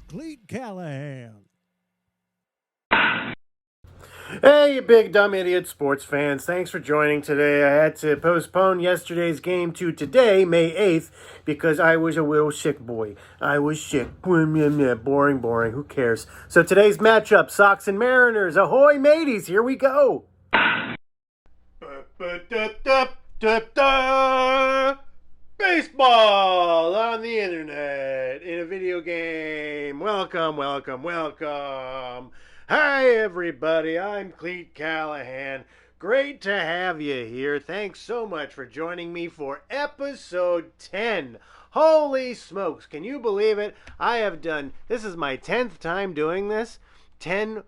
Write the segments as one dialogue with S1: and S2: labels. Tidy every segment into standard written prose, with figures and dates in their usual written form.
S1: Cleat Callahan.
S2: Hey, you big dumb idiot sports fans. Thanks for joining today. I had to postpone yesterday's game to today, May 8th, because I was a little sick boy. I was sick. Boring. Who cares? So today's matchup, Sox and Mariners. Ahoy, mateys. Here we go. Baseball on the internet in a video game. Welcome. Hi, everybody. I'm Cleat Callahan. Great to have you here. Thanks so much for joining me for episode 10. Holy smokes. Can you believe it? This is my 10th time doing this. 10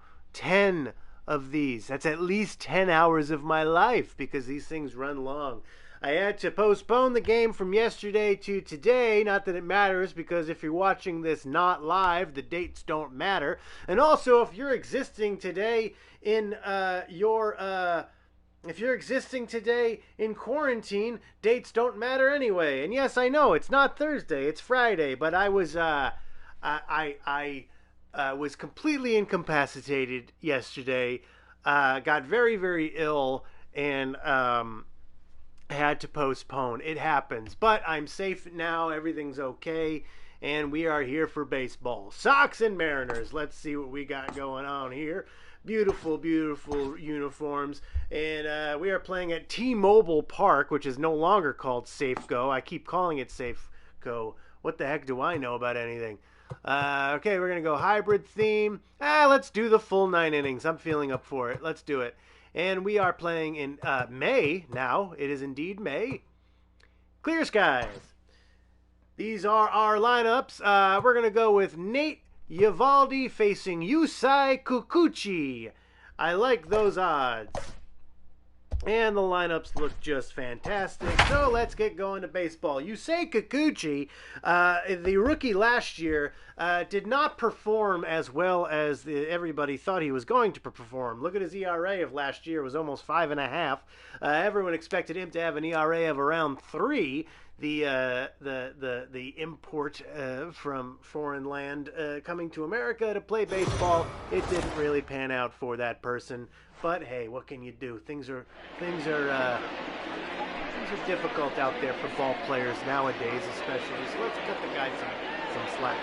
S2: of these. That's at least 10 hours of my life because these things run long. I had to postpone the game from yesterday to today. Not that it matters, because if you're watching this not live, the dates don't matter. And also, if you're existing today in quarantine, dates don't matter anyway. And yes, I know it's not Thursday; it's Friday. But I was was completely incapacitated yesterday. Got very, very ill, and had to postpone. It happens, but I'm safe now. Everything's okay, and we are here for baseball. Sox and Mariners. Let's see what we got going on here. Beautiful uniforms, and we are playing at T-Mobile Park, which is no longer called Safeco. I keep calling it Safeco. What the heck do I know about anything? Okay, we're gonna go hybrid theme. Let's do the full 9 innings. I'm feeling up for it. Let's do it. And we are playing in May now. It is indeed May. Clear skies. These are our lineups. We're going to go with Nate Eovaldi facing Yusei Kikuchi. I like those odds. And the lineups look just fantastic. So let's get going to baseball. Yusei Kikuchi, the rookie last year, did not perform as well as everybody thought he was going to perform. Look at his ERA of last year. It was almost 5.5. Everyone expected him to have an ERA of around 3. The import from foreign land coming to America to play baseball, it didn't really pan out for that person. But hey, what can you do? Things are difficult out there for ball players nowadays, especially. So let's cut the guy some slack.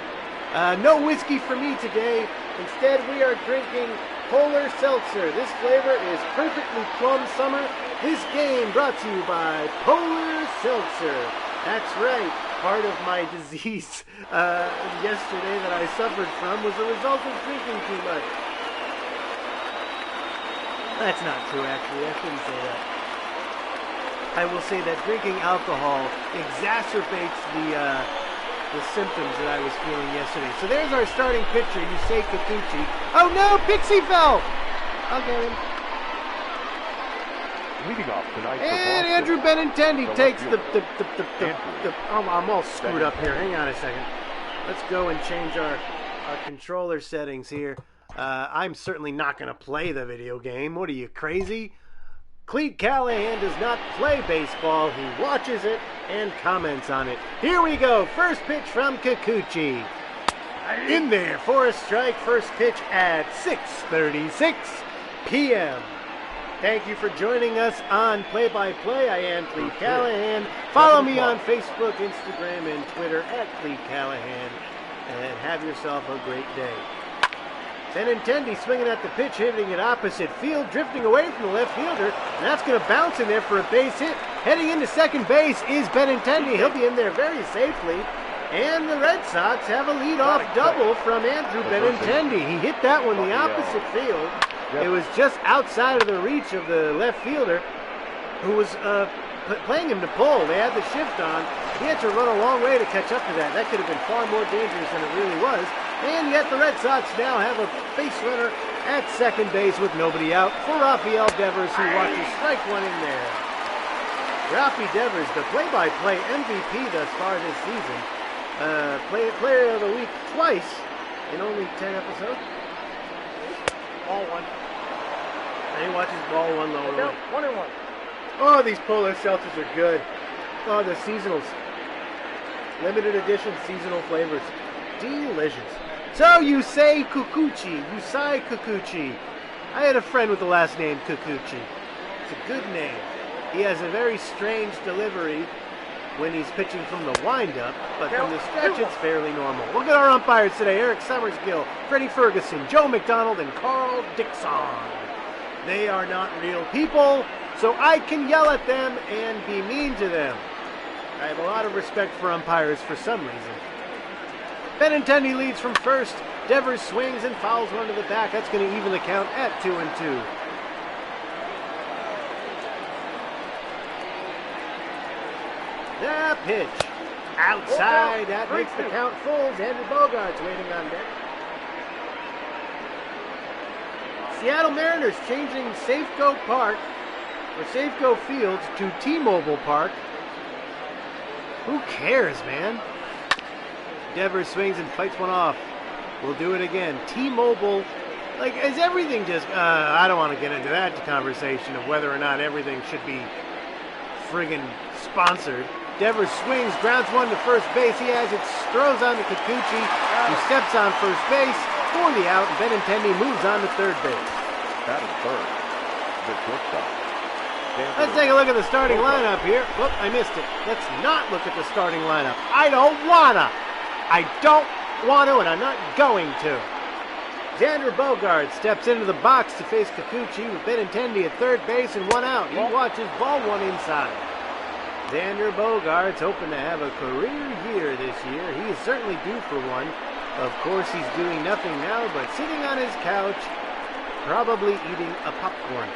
S2: No whiskey for me today. Instead, we are drinking Polar Seltzer. This flavor is perfectly plum summer. This game brought to you by Polar Seltzer. That's right. Part of my disease yesterday that I suffered from was a result of drinking too much. That's not true, actually. I shouldn't say that. I will say that drinking alcohol exacerbates the symptoms that I was feeling yesterday. So there's our starting pitcher, Yusei Kikuchi. Oh no, Pixie fell! I'll get him.
S3: Leading off tonight,
S2: and Andrew Benintendi takes the I'm all screwed up here. Hang on a second. Let's go and change our controller settings here. I'm certainly not going to play the video game. What are you, crazy? Cleat Callahan does not play baseball. He watches it and comments on it. Here we go. First pitch from Kikuchi. In there for a strike. First pitch at 6:36 p.m. Thank you for joining us on Play by Play. I am Cleat Callahan. Follow me on Facebook, Instagram, and Twitter at Cleat Callahan. And have yourself a great day. Benintendi swinging at the pitch, hitting it opposite field, drifting away from the left fielder, and that's going to bounce in there for a base hit. Heading into second base is Benintendi. He'll be in there very safely. And the Red Sox have a leadoff double from Andrew Benintendi. He hit that one the opposite field. It was just outside of the reach of the left fielder, who was playing him to pull. They had the shift on. He had to run a long way to catch up to that. That could have been far more dangerous than it really was. And yet the Red Sox now have a base runner at second base with nobody out for Rafael Devers, who watches strike one in there. Rafi Devers, the play-by-play MVP thus far this season. Player of the week twice in only 10 episodes. Ball one. And he watches ball one lower.
S3: No, 1-1.
S2: Oh, these Polar Seltzers are good. Oh, the seasonals. Limited edition seasonal flavors. Delicious. So Yusei Kikuchi. I had a friend with the last name Kikuchi. It's a good name. He has a very strange delivery when he's pitching from the windup, but from the stretch it's fairly normal. Look at our umpires today: Eric Summersgill, Freddie Ferguson, Joe McDonald, and Carl Dixon. They are not real people, so I can yell at them and be mean to them. I have a lot of respect for umpires for some reason. Benintendi leads from first. Devers swings and fouls one to the back. That's going to even the count at 2-2. The pitch. Outside. That makes the count full. Xander Bogaerts waiting on deck. Seattle Mariners changing Safeco Park, or Safeco Fields, to T-Mobile Park. Who cares, man? Devers swings and fights one off. We'll do it again. T-Mobile, like, is everything just, I don't want to get into that conversation of whether or not everything should be friggin' sponsored. Devers swings, grounds one to first base. He has it, throws on to Kikuchi, who steps on first base for the out, and Benintendi moves on to third base.
S3: That is third. The shortstop.
S2: Let's take a look at the starting lineup here. Whoop, I missed it. Let's not look at the starting lineup. I don't wanna, and I'm not going to. Xander Bogaerts steps into the box to face Kikuchi with Benintendi at third base and one out. He watches ball one inside. Xander Bogaerts hoping to have a career year this year. He is certainly due for one. Of course, he's doing nothing now but sitting on his couch, probably eating a popcorn.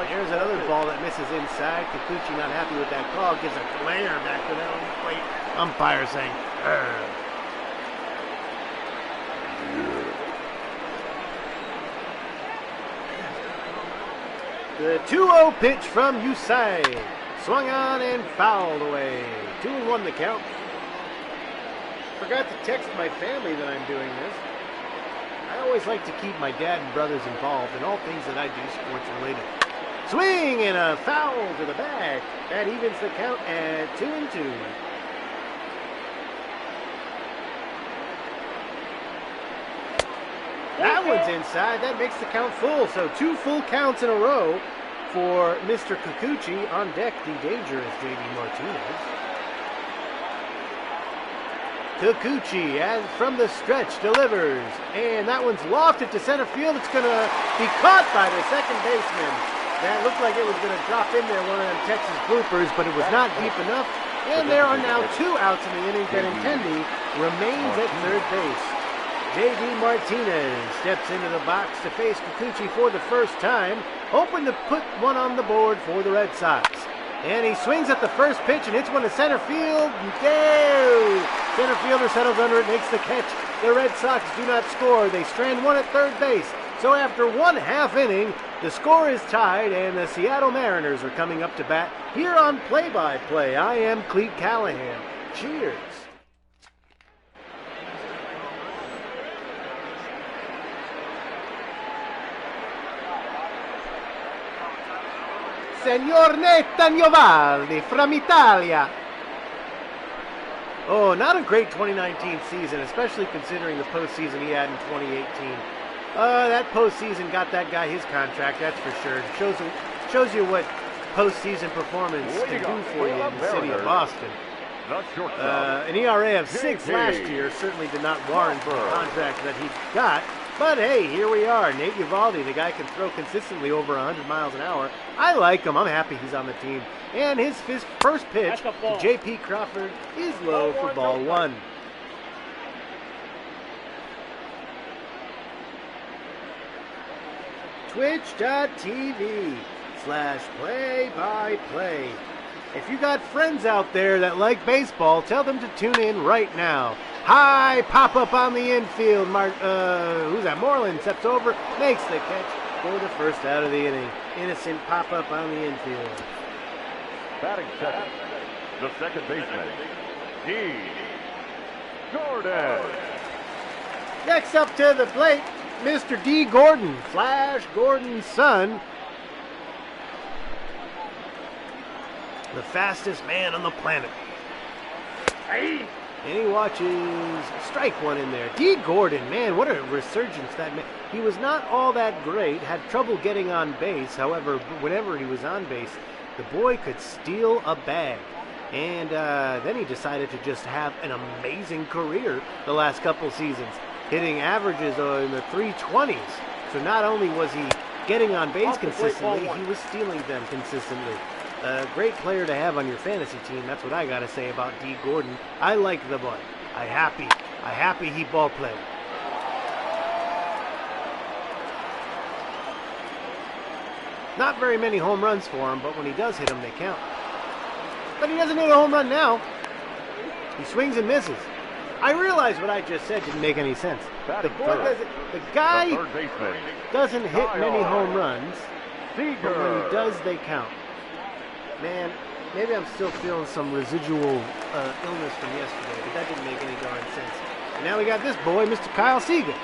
S2: Here's another ball that misses inside. Kikuchi not happy with that call. Gives a glare back to that home plate umpire saying, "Urgh." The 2-0 pitch from Yusei. Swung on and fouled away. 2-1 the count. Forgot to text my family that I'm doing this. I always like to keep my dad and brothers involved in all things that I do sports related. Swing and a foul to the back. That evens the count at 2-2. That one's inside. That makes the count full. So 2 full counts in a row for Mr. Kikuchi. On deck, the dangerous J.D. Martinez. Kikuchi, as from the stretch, delivers. And that one's lofted to center field. It's going to be caught by the second baseman. That looked like it was going to drop in there, one of them Texas bloopers, but it was not deep enough. And there are now 2 outs in the inning. Benintendi remains at third base. J.D. Martinez steps into the box to face Kikuchi for the first time, hoping to put one on the board for the Red Sox. And he swings at the first pitch and hits one to center field. No! Center fielder settles under it, makes the catch. The Red Sox do not score. They strand one at third base. So after 1/2 inning, the score is tied, and the Seattle Mariners are coming up to bat here on Play-by-Play. I am Cleat Callahan. Cheers. Signor Nathan Eovaldi from Italia. Oh, not a great 2019 season, especially considering the postseason he had in 2018. That postseason got that guy his contract, that's for sure. It shows you what postseason performance can do for you in the city of Boston. An ERA of 6 last year certainly did not warrant the contract that he got. But hey, here we are. Nate Eovaldi, the guy can throw consistently over 100 miles an hour. I like him. I'm happy he's on the team. And his first pitch to J.P. Crawford is low for ball 1. Twitch.tv/play-by-play. If you got friends out there that like baseball, tell them to tune in right now. High pop-up on the infield. Who's that? Moreland steps over, makes the catch for the first out of the inning. Innocent pop-up on the infield.
S3: Batting second, the second baseman, D. Gordon.
S2: Next up to the plate, Mr. D. Gordon, Flash Gordon's son. The fastest man on the planet. Hey! And he watches strike one in there. D. Gordon, man, what a resurgence that man. He was not all that great, had trouble getting on base. However, whenever he was on base, the boy could steal a bag. And then he decided to just have an amazing career the last couple seasons, hitting averages in the 320s. So not only was he getting on base consistently, he was stealing them consistently. A great player to have on your fantasy team. That's what I got to say about D. Gordon. I like the boy. I happy he ball play. Not very many home runs for him, but when he does hit them, they count. But he doesn't hit a home run now. He swings and misses. I realize what I just said didn't make any sense. The guy doesn't hit many home runs, but when he does, they count. Man, maybe I'm still feeling some residual illness from yesterday, but that didn't make any darn sense. And now we got this boy, Mr. Kyle Seager.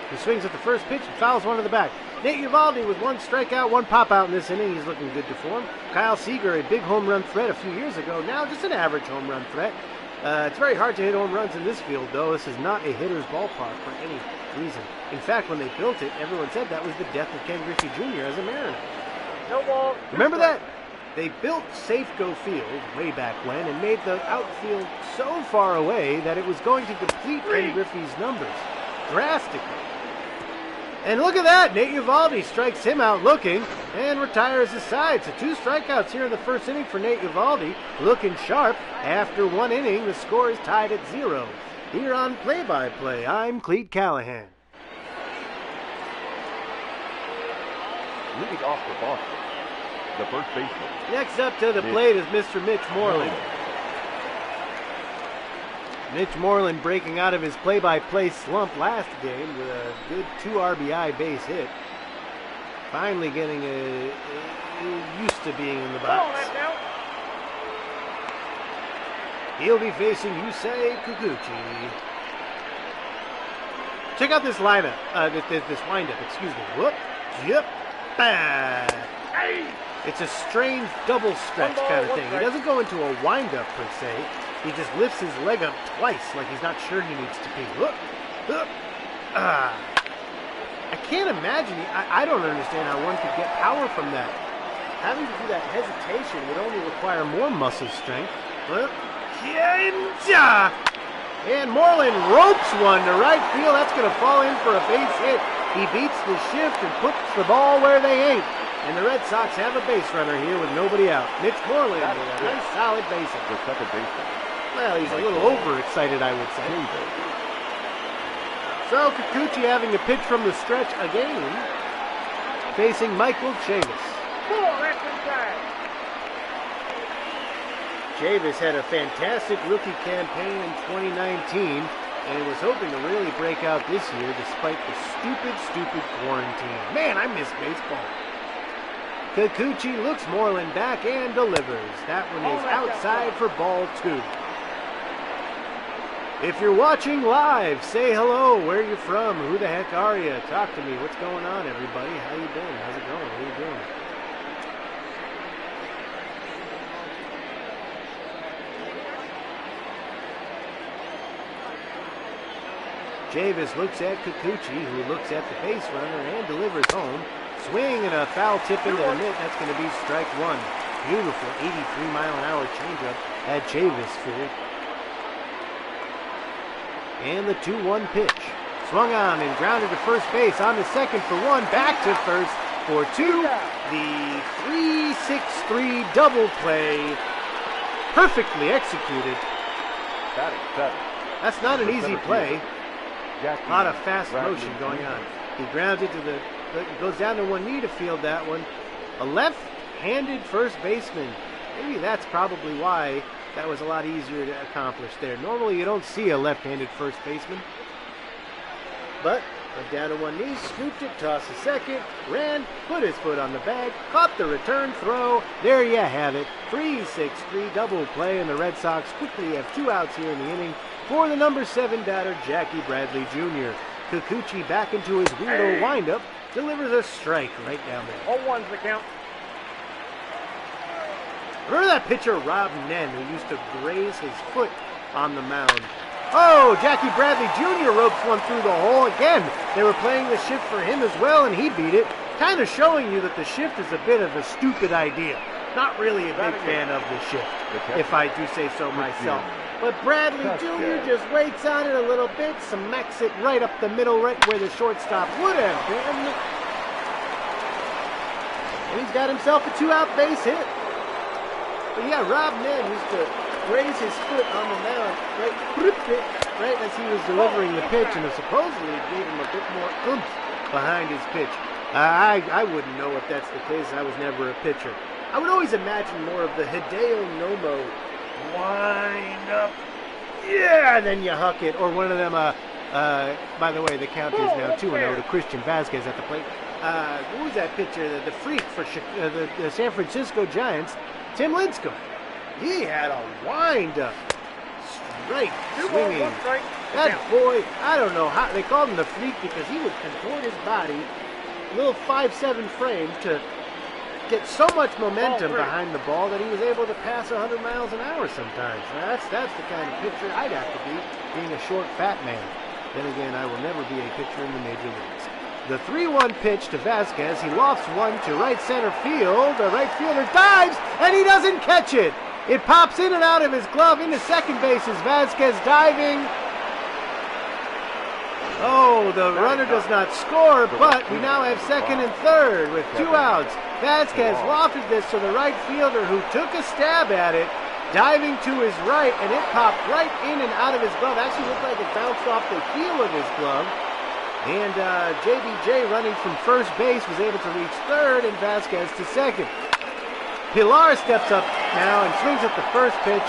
S2: He swings at the first pitch and fouls one to the back. Nate Eovaldi with one strikeout, one pop-out in this inning. He's looking good to form. Kyle Seager, a big home run threat a few years ago. Now just an average home run threat. It's very hard to hit home runs in this field, though. This is not a hitter's ballpark for any reason. In fact, when they built it, everyone said that was the death of Ken Griffey Jr. as a Mariner.
S4: No ball.
S2: Remember that? They built Safeco Field way back when and made the outfield so far away that it was going to deplete Ken Griffey's numbers drastically. And look at that. Nate Eovaldi strikes him out looking and retires his side. So 2 strikeouts here in the first inning for Nate Eovaldi. Looking sharp. After 1 inning, the score is tied at 0. Here on Play-by-Play, I'm Cleat Callahan.
S3: Leading off for Boston, the first baseman.
S2: Next up to the plate is Mr. Mitch Moreland. Mitch Moreland breaking out of his play-by-play slump last game with a good 2 RBI base hit. Finally getting used to being in the box. He'll be facing Yusei Kikuchi. Check out this lineup, this windup, excuse me. Whoop, yep, bah. It's a strange double stretch kind of thing. He doesn't go into a windup per se. He just lifts his leg up twice like he's not sure he needs to pee. Look. I can't imagine. I don't understand how one could get power from that. Having to do that hesitation would only require more muscle strength. Look. And Moreland ropes one to right field. That's going to fall in for a base hit. He beats the shift and puts the ball where they ain't. And the Red Sox have a base runner here with nobody out. Mitch Moreland with a nice solid base hit.
S3: The second baseman.
S2: Well, he's a little overexcited, I would say. So Kikuchi having to pitch from the stretch again, facing Michael Chavis. Chavis had a fantastic rookie campaign in 2019 and was hoping to really break out this year despite the stupid quarantine. Man, I miss baseball. Kikuchi looks Moreland back and delivers. That one is outside for ball 2. If you're watching live, say hello. Where you from? Who the heck are you? Talk to me. What's going on, everybody? How you been? How's it going? What are you doing? Chavis looks at Kikuchi, who looks at the base runner and delivers home. Swing and a foul tip into the net. That's going to be strike 1. Beautiful 83-mile-an-hour changeup at Chavis Field. And the 2-1 pitch. Swung on and grounded to first base. On to second for 1. Back to first for 2. The 3-6-3 double play. Perfectly executed. That's not an easy play. A lot of fast motion going on. He grounds it to the... goes down to one knee to field that one. A left-handed first baseman. Maybe that's probably why that was a lot easier to accomplish there. Normally you don't see a left-handed first baseman. But went down to one knee, scooped it, tossed a second, ran, put his foot on the bag, caught the return throw. There you have it. 3-6-3 double play, and the Red Sox quickly have 2 outs here in the inning for the number 7 batter, Jackie Bradley Jr. Kikuchi back into his weirdo windup, delivers a strike right down there.
S4: 0-1's the count.
S2: Remember that pitcher, Rob Nen, who used to graze his foot on the mound. Oh, Jackie Bradley Jr. ropes one through the hole. Again, they were playing the shift for him as well, and he beat it. Kind of showing you that the shift is a bit of a stupid idea. Not really a big fan of the shift, if I do say so myself. But Bradley Jr. just waits on it a little bit, smacks it right up the middle, right where the shortstop would have been. And he's got himself a 2-out base hit. But yeah, Rob Nen used to raise his foot on the mound right as he was delivering the pitch, and supposedly it gave him a bit more oomph behind his pitch. I wouldn't know if that's the case. I was never a pitcher. I would always imagine more of the Hideo Nomo wind up, yeah, and then you huck it, or one of them. By the way, the count is now 2-0 to Christian Vasquez at the plate. Who was that pitcher? The freak for the San Francisco Giants, Tim Lincecum. He had a wind-up, straight swinging. That boy, I don't know how they called him the freak because he would contort his body, little 5'7" frame, to get so much momentum behind the ball that he was able to pass 100 miles an hour sometimes. Now, that's the kind of pitcher I'd have to be, being a short, fat man. Then again, I will never be a pitcher in the major leagues. The 3-1 pitch to Vasquez. He lofts one to right center field. The right fielder dives, and he doesn't catch it. It pops in and out of his glove into second base as Vasquez diving. Oh, the runner does not score, but we now have second and third with 2 outs. Vasquez lofted this to the right fielder, who took a stab at it, diving to his right, and it popped right in and out of his glove. Actually looked like it bounced off the heel of his glove. And JBJ, running from first base, was able to reach third, and Vasquez to second. Pilar steps up now and swings at the first pitch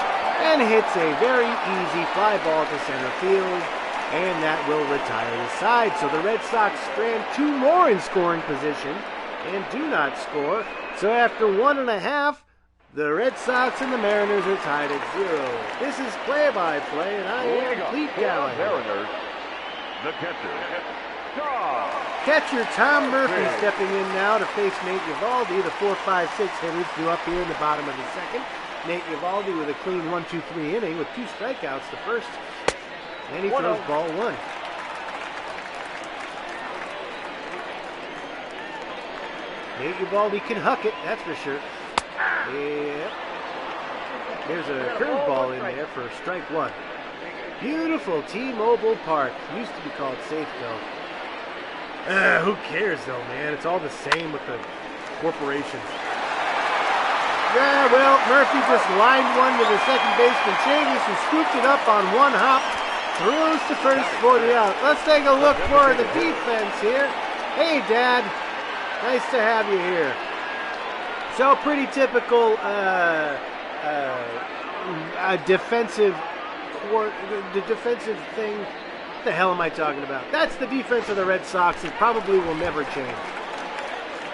S2: and hits a very easy fly ball to center field, and that will retire the side. So the Red Sox strand 2 more in scoring position and do not score. So after 1.5, the Red Sox and the Mariners are tied at 0. This is play-by-play, and I am Cleat Callahan.
S3: Mariners, the catcher, Tom.
S2: Catcher Tom Murphy stepping in now to face Nate Eovaldi. The 4-5-6 hitters due up here in the bottom of the second. Nate Eovaldi with a clean 1-2-3 inning with 2 strikeouts the first. And he throws ball 1. Nate Eovaldi can huck it, that's for sure. Yep. There's a curveball in there for strike 1. Beautiful T-Mobile Park. Used to be called Safeco. Who cares though, man? It's all the same with the corporations. Yeah, well, Murphy just lined one to the second baseman Chavis, who scooped it up on 1 hop. Throws to first for the out. Let's take a look for the defense here. Hey, Dad. Nice to have you here. So pretty typical defensive the defensive thing. What the hell am I talking about? That's the defense of the Red Sox. It probably will never change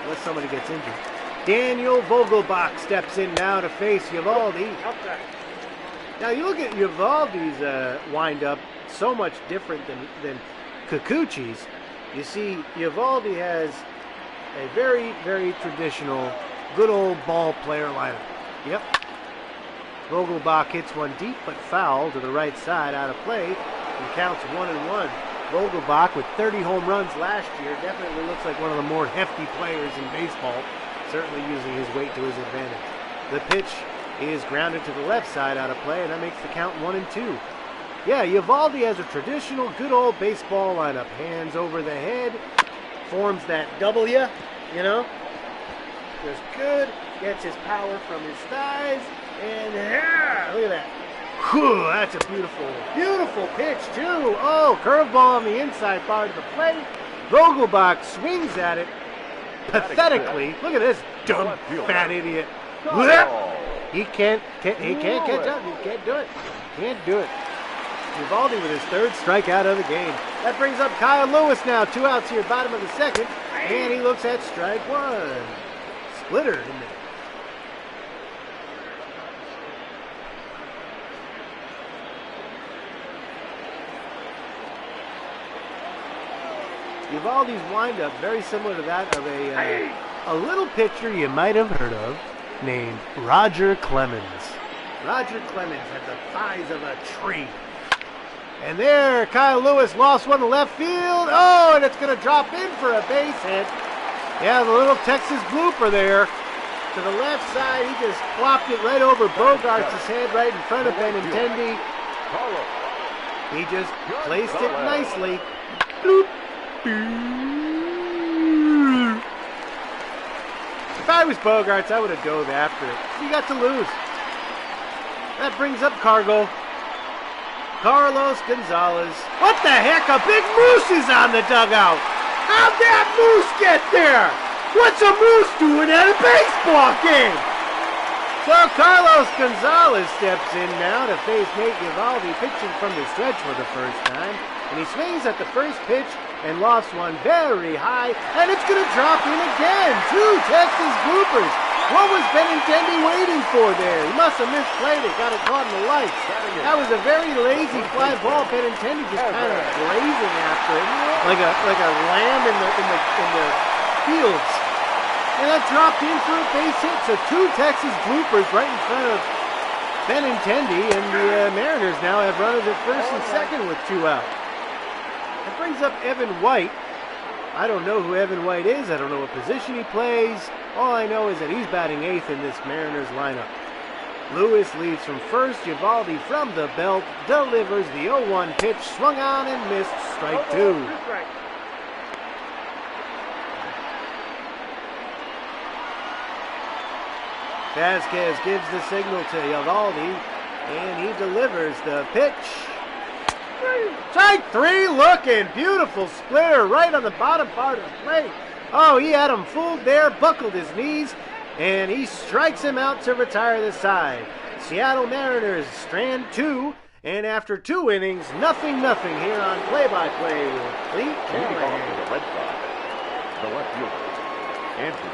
S2: unless somebody gets injured. Daniel Vogelbach steps in now to face Eovaldi. Now you look at Eovaldi's wind-up, so much different than Kikuchi's. You see, Eovaldi has a very, very traditional, good old ball player lineup. Yep. Vogelbach hits one deep but foul to the right side out of play and counts 1-1. Vogelbach with 30 home runs last year definitely looks like one of the more hefty players in baseball, certainly using his weight to his advantage. The pitch is grounded to the left side out of play, and that makes the count 1-2. Yeah, Eovaldi has a traditional good old baseball lineup. Hands over the head, forms that W, you know. Goes good, gets his power from his thighs, and look at that. Whew, that's a beautiful, beautiful pitch too. Oh, curveball on the inside part of the plate. Vogelbach swings at it pathetically. Look at this dumb fat idiot. He can't catch up. He can't do it. Can't do it. Eovaldi with his 3rd strikeout of the game. That brings up Kyle Lewis now. 2 outs here, bottom of the second. And he looks at strike 1. Splitter in there. Eovaldi's windup very similar to that of a little pitcher you might have heard of named Roger Clemens. Roger Clemens had the thighs of a tree. And there, Kyle Lewis lost one to left field. Oh, and it's going to drop in for a base hit. Yeah, the little Texas blooper there. To the left side, he just plopped it right over Bogarts' head right in front of Benintendi. He just placed it nicely. Bloop. If I was Bogarts, I would have dove after it. He got to lose. That brings up Cargill. Carlos Gonzalez. What the heck? A big moose is on the dugout. How'd that moose get there? What's a moose doing at a baseball game? So Carlos Gonzalez steps in now to face Nate Eovaldi, pitching from the stretch for the first time. And he swings at the first pitch and lofts one very high. And it's going to drop in again. 2 Texas bloopers. What was Benintendi waiting for there? He must have misplayed it, got it caught in the lights. That was a very lazy fly ball. Benintendi just kind of grazing after it, like a lamb in the fields. And that dropped in for a base hit. So 2 Texas bloopers right in front of Benintendi, and the Mariners now have runners at first and second with 2 out. That brings up Evan White. I don't know who Evan White is. I don't know what position he plays. All I know is that he's batting 8th in this Mariners lineup. Lewis leads from first. Eovaldi from the belt delivers the 0-1 pitch. Swung on and missed. Strike 2. Vasquez gives the signal to Eovaldi, and he delivers the pitch. Strike 3, looking beautiful splitter right on the bottom part of the plate. Oh, he had him fooled there, buckled his knees, and he strikes him out to retire the side. Seattle Mariners strand 2, and after 2 innings, 0-0 here on play-by-play with Cleat Callahan.
S3: The Red Sox, the left fielder, Andrew.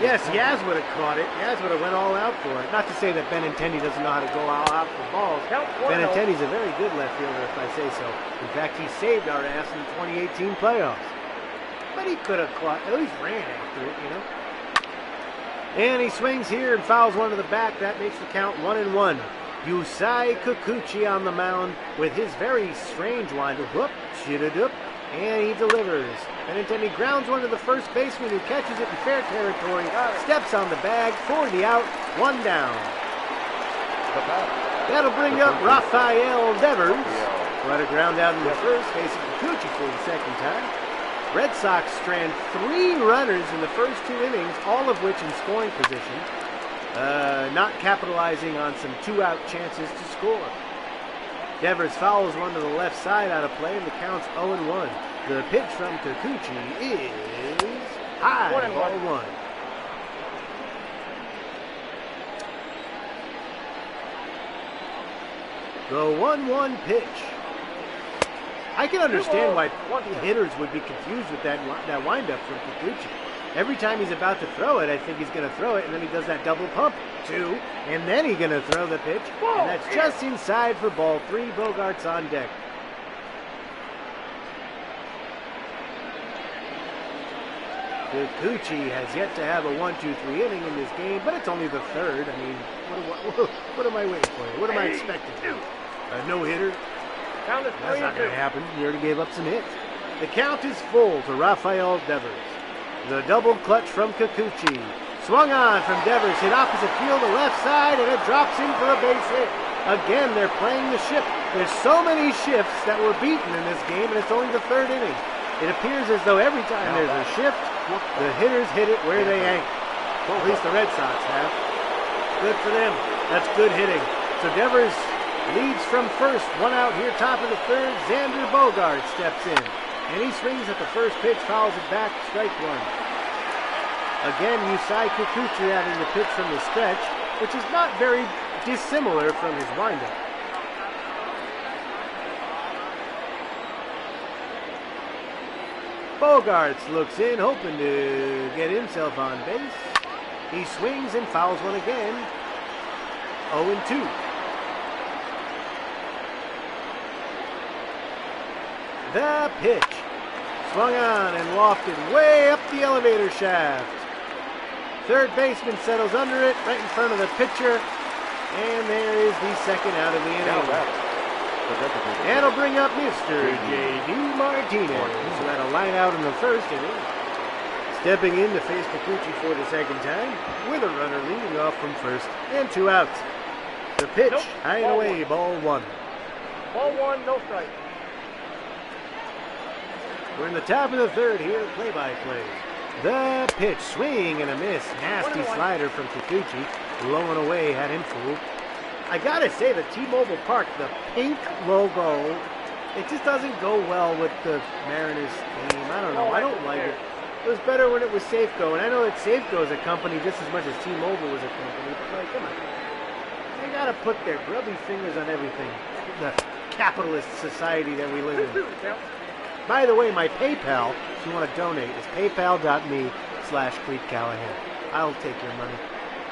S2: Yes, Yaz would have caught it. Yaz would have went all out for it. Not to say that Benintendi doesn't know how to go all out for balls. Benintendi's a very good left fielder, if I say so. In fact, he saved our ass in the 2018 playoffs. But he could have caught, at least ran after it, you know. And he swings here and fouls one to the back. That makes the count 1-1. Yusei Kikuchi on the mound with his very strange wind-up. Whoop, shit-a-doop. And he delivers. Benintendi grounds one to the first baseman, who catches it in fair territory, steps on the bag for the out, 1 down. That'll bring up Rafael Devers. Let a ground out in the first, facing Kikuchi for the second time. Red Sox strand 3 runners in the first 2 innings, all of which in scoring position, not capitalizing on some 2-out chances to score. Devers fouls one to the left side out of play, and the count's 0-1. The pitch from Kikuchi is high, ball 1. The 1-1 pitch. I can understand why hitters would be confused with that windup from Kikuchi. Every time he's about to throw it, I think he's going to throw it, and then he does that double pump, 2, and then he's going to throw the pitch, and that's just inside for ball 3. Bogarts on deck. Kikuchi has yet to have a 1-2-3 inning in this game, but it's only the 3rd. I mean, what am I waiting for? What am I expecting? A no-hitter? That's not going to happen. He already gave up some hits. The count is full to Rafael Devers. The double clutch from Kikuchi. Swung on from Devers, hit opposite field to left side, and it drops in for a base hit. Again, they're playing the shift. There's so many shifts that were beaten in this game, and it's only the 3rd inning. It appears as though every time there's a shift, the hitters hit it where they ain't. At least the Red Sox have. Good for them. That's good hitting. So Devers leads from first. 1 out here, top of the 3rd. Xander Bogaerts steps in. And he swings at the first pitch, fouls it back, strike 1. Again, Yusei Kikuchi having the pitch from the stretch, which is not very dissimilar from his windup. Bogaerts looks in, hoping to get himself on base. He swings and fouls one again. 0-2. The pitch. Swung on and lofted way up the elevator shaft. Third baseman settles under it, right in front of the pitcher. And there is the second out of the
S3: Now
S2: inning.
S3: back. The designated
S2: And it'll bring up Mr. J.D. Martinez, who had a line out in the first inning. Stepping in to face Kikuchi for the second time, with a runner leading off from first, and 2 outs. The pitch, high and away, ball 1.
S4: Ball 1, no strike.
S2: We're in the top of the third here, play-by-play. The pitch, swing and a miss. Nasty slider from Kikuchi, blowing away, had him fooled. I gotta say, the T-Mobile Park, the pink logo, it just doesn't go well with the Mariners team. I don't know, I don't like it. It was better when it was Safeco, and I know that Safeco is a company just as much as T-Mobile was a company, but like, come on. They gotta put their grubby fingers on everything. The capitalist society that we live in. By the way, my PayPal, if you want to donate, is paypal.me/Cleat Callahan. I'll take your money.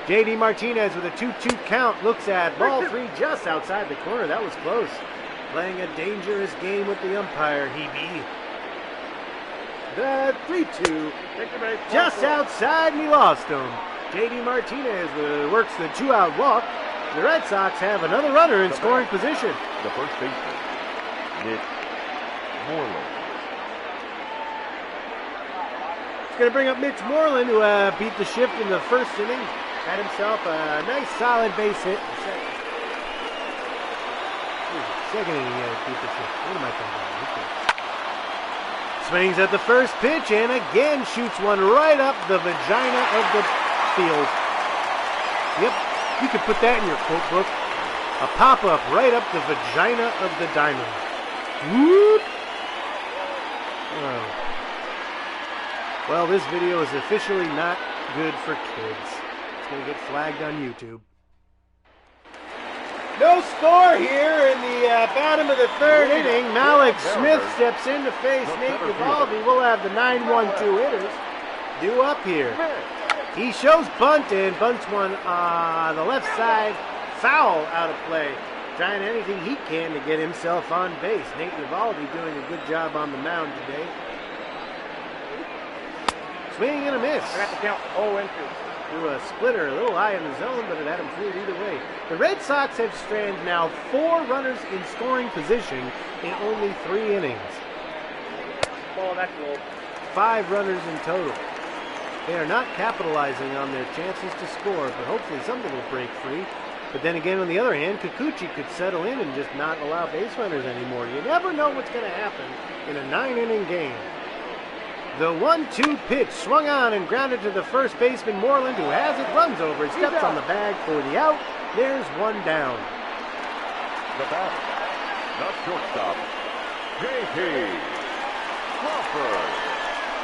S2: J.D. Martinez with a 2-2 count looks at ball 3 just outside the corner. That was close. Playing a dangerous game with the umpire, Hebe. The 3-2 just outside, and he lost him. J.D. Martinez works the 2-out walk. The Red Sox have another runner in scoring position.
S3: The first baseman, Nick Moreland.
S2: It's going to bring up Mitch Moreland, who beat the shift in the first inning. Had himself a nice solid base hit. Second inning, beat the shift. What am I talking about? Swings at the first pitch and again shoots one right up the vagina of the field. Yep, you could put that in your quote book. A pop-up right up the vagina of the diamond. Whoop! Oh. Well, this video is officially not good for kids. It's going to get flagged on YouTube. No score here in the bottom of the third inning. Malik Smith steps in to face Nate Eovaldi. We'll have the 9-1-2 hitters due up here. He shows bunt and bunts one on the left side. Foul out of play. Trying anything he can to get himself on base. Nate Eovaldi doing a good job on the mound today. Swing and a miss.
S4: I got the count 0-2.
S2: Threw a splitter a little high in the zone, but it had him fooled either way. The Red Sox have stranded now 4 runners in scoring position in only 3 innings.
S4: Ball, that's low.
S2: 5 runners in total. They are not capitalizing on their chances to score, but hopefully something will break free. But then again, on the other hand, Kikuchi could settle in and just not allow base runners anymore. You never know what's going to happen in a 9-inning game. The 1-2 pitch swung on and grounded to the first baseman, Moreland, who has it, runs over, steps on the bag for the out. There's one down.
S3: The batter, the shortstop, J.P. Crawford.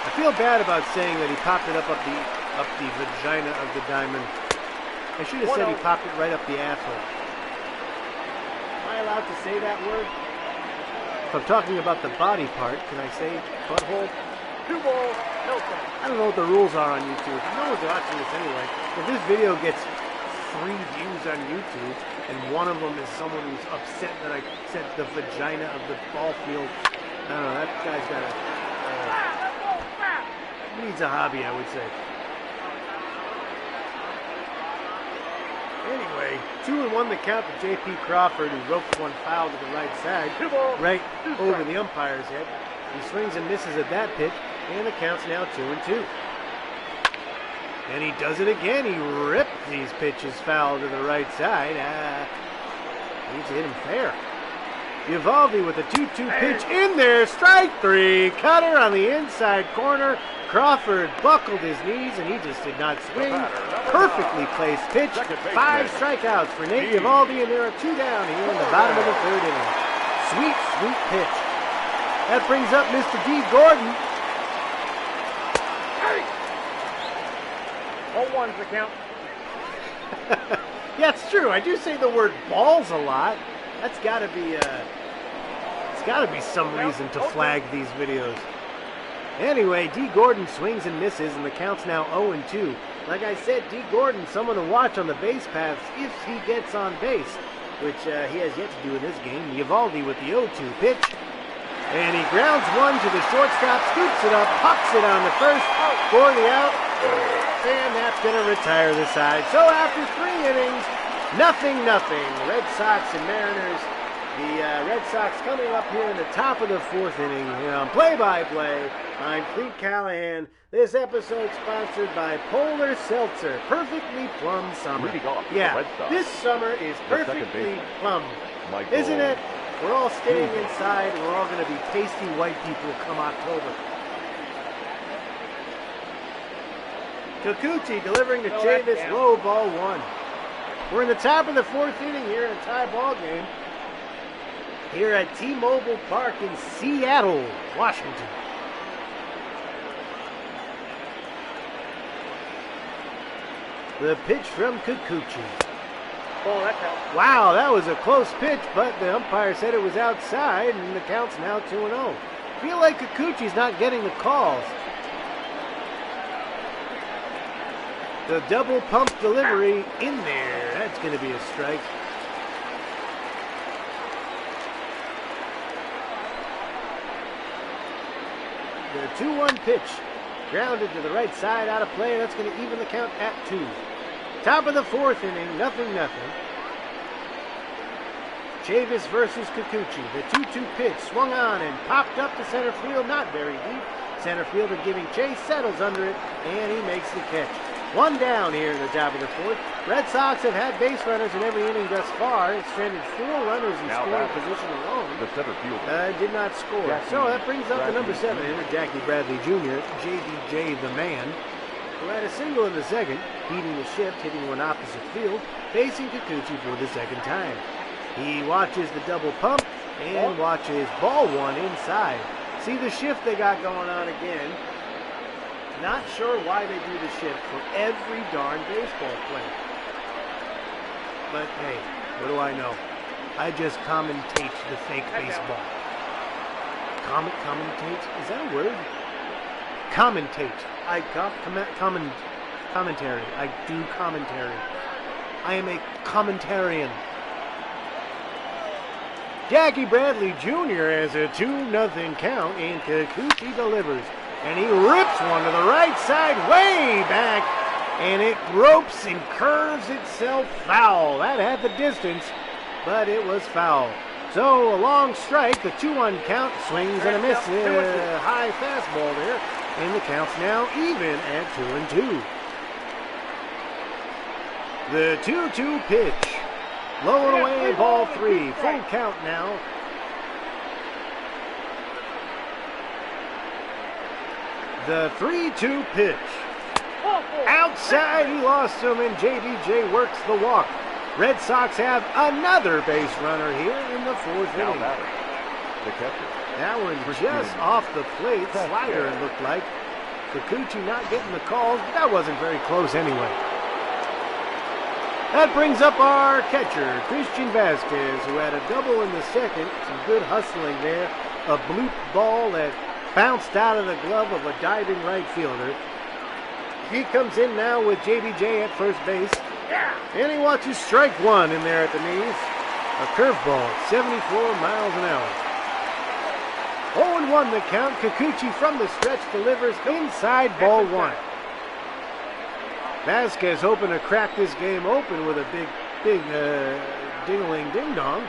S2: I feel bad about saying that he popped it up the vagina of the diamond. I should have said he popped it right up the asshole. Am I allowed to say that word? If I'm talking about the body part, can I say butthole?
S4: 2 balls, no strike.
S2: I don't know what the rules are on YouTube. No one's watching this anyway. If this video gets 3 views on YouTube, and one of them is someone who's upset that I said the vagina of the ball field, I don't know, that guy's got needs a hobby, I would say. Anyway, 2-1 the count to J.P. Crawford, who ropes one foul to the right side,
S4: 2 balls,
S2: right
S4: 2
S2: over
S4: strikes.
S2: the umpire's head. He swings and misses at that pitch, and the count's now 2-2. And he does it again. He ripped these pitches foul to the right side. Needs to hit him fair. Eovaldi with a 2-2 pitch in there. Strike 3. Cutter on the inside corner. Crawford buckled his knees, and he just did not swing. Perfectly placed pitch. 5 strikeouts for Nate Eovaldi, and there are 2 down here in the bottom of the third inning. Sweet, sweet pitch. That brings up Mr. D. Gordon.
S4: 0-1's the count.
S2: Yeah, it's true. I do say the word balls a lot. That's got to be it's got to be some reason to flag these videos. Anyway, D. Gordon swings and misses, and the count's now 0-2. Like I said, D. Gordon, someone to watch on the base paths if he gets on base, which he has yet to do in this game. Eovaldi with the 0-2 pitch. And he grounds one to the shortstop, scoops it up, pucks it on the first for the out, and that's going to retire the side. So after 3 innings, Nothing. Red Sox and Mariners. The Red Sox coming up here in the top of the fourth inning. Play-by-play, I'm Cleat Callahan. This episode sponsored by Polar Seltzer. Perfectly plum summer. Yeah, this summer is perfectly plum. Isn't it? We're all staying inside, and we're all going to be tasty white people come October. Kikuchi delivering to Chavis, low, ball one. We're in the top of the fourth inning here in a tie ball game here at T-Mobile Park in Seattle, Washington. The pitch from Kikuchi.
S4: Oh, that counts.
S2: Wow, that was a close pitch, but the umpire said it was outside, and the count's now 2-0. Feel like Kikuchi's not getting the calls. The double pump delivery in there. That's going to be a strike. The 2-1 pitch. Grounded to the right side, out of play. That's going to even the count at 2. Top of the fourth inning, nothing. Chavis versus Kikuchi. The 2-2 pitch swung on and popped up to center field. Not very deep. Center fielder giving chase, settles under it, and he makes the catch. One down here in the top of the fourth. Red Sox have had base runners in every inning thus far. It's stranded 4 runners in scoring position alone.
S3: The center fielder
S2: did not score. So that brings up the number 7 hitter, Jackie Bradley Jr., JBJ the man, who had a single in the second, beating the shift, hitting one opposite field, facing Kikuchi for the second time. He watches the double pump and watches ball one inside. See the shift they got going on again. Not sure why they do the shift for every darn baseball player. But hey, what do I know? I just commentate the fake baseball. Commentate? Is that a word? Commentate. I commentary. I do commentary. I am a commentarian. Jackie Bradley Jr. has a 2-0 count, and Kikuchi delivers. And he rips one to the right side, way back, and it ropes and curves itself foul. That had the distance, but it was foul. So a long strike, the 2-1 count, swings and a miss, high fastball there, and the count's now even at 2-2. The 2-2 pitch, low and away, ball 3, full count now. The 3-2 pitch. Outside, he lost him, and JBJ works the walk. Red Sox have another base runner here in the fourth inning.
S3: The catcher.
S2: That one just off the plate. Slider, it looked like. Kikuchi not getting the calls, but that wasn't very close anyway. That brings up our catcher, Christian Vasquez, who had a double in the second. Some good hustling there. A bloop ball that bounced out of the glove of a diving right fielder. He comes in now with JBJ at first base. And he watches strike one in there at the knees. A curveball, 74 miles an hour. 0-1 the count. Kikuchi from the stretch delivers inside ball 1. Vasquez hoping to crack this game open with a big ding-a-ling ding-dong.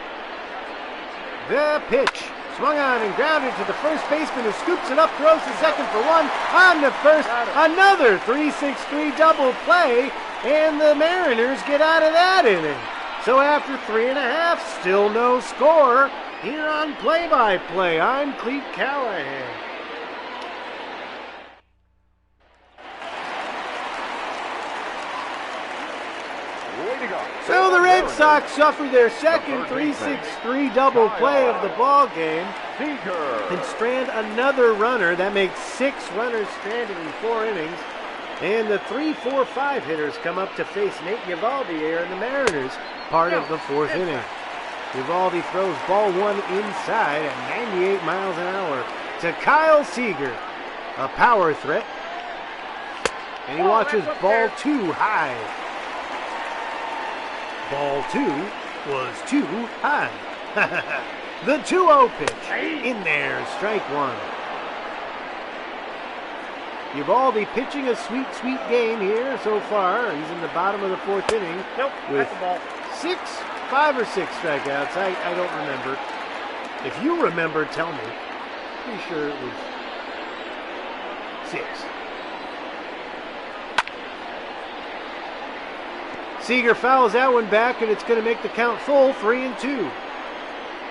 S2: The pitch. Swung on and grounded to the first baseman who scoops it up, throws to second for 1. On to first, another 3-6-3 double play, and the Mariners get out of that inning. So after 3.5, still no score. Here on Play-by-Play, I'm Cleat Callahan. So the Red Sox suffer their second 3-6-3 double play of the ball game and strand another runner. That makes 6 runners stranded in 4 innings. And the 3-4-5 hitters come up to face Nate Eovaldi here in the Mariners, part of the 4th inning. Eovaldi throws ball 1 inside at 98 miles an hour to Kyle Seager, a power threat. And he watches ball 2 high. Ball 2 was too high. The 2-0 pitch. In there, strike 1. Eovaldi pitching a sweet game here so far. He's in the bottom of the 4th inning.
S4: Nope,
S2: with
S4: that's a ball.
S2: 5 or 6 strikeouts. I don't remember. If you remember, tell me. Pretty sure it was 6. Seager fouls that one back, and it's going to make the count full, 3-2.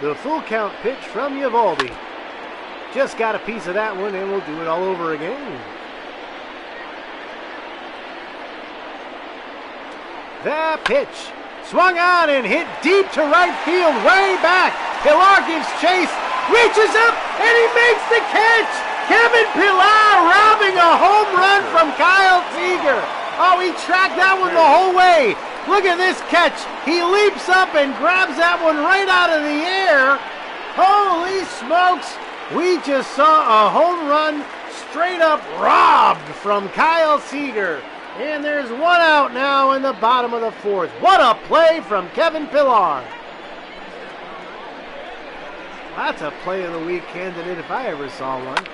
S2: The full count pitch from Eovaldi. Just got a piece of that one, and we'll do it all over again. The pitch. Swung on and hit deep to right field, way back. Pilar gives chase, reaches up, and he makes the catch. Kevin Pilar robbing a home run from Kyle Seager. Oh, he tracked that one the whole way. Look at this catch. He leaps up and grabs that one right out of the air. Holy smokes. We just saw a home run straight up robbed from Kyle Seager. And there's one out now in the bottom of the 4th. What a play from Kevin Pilar. That's a play of the week candidate if I ever saw one.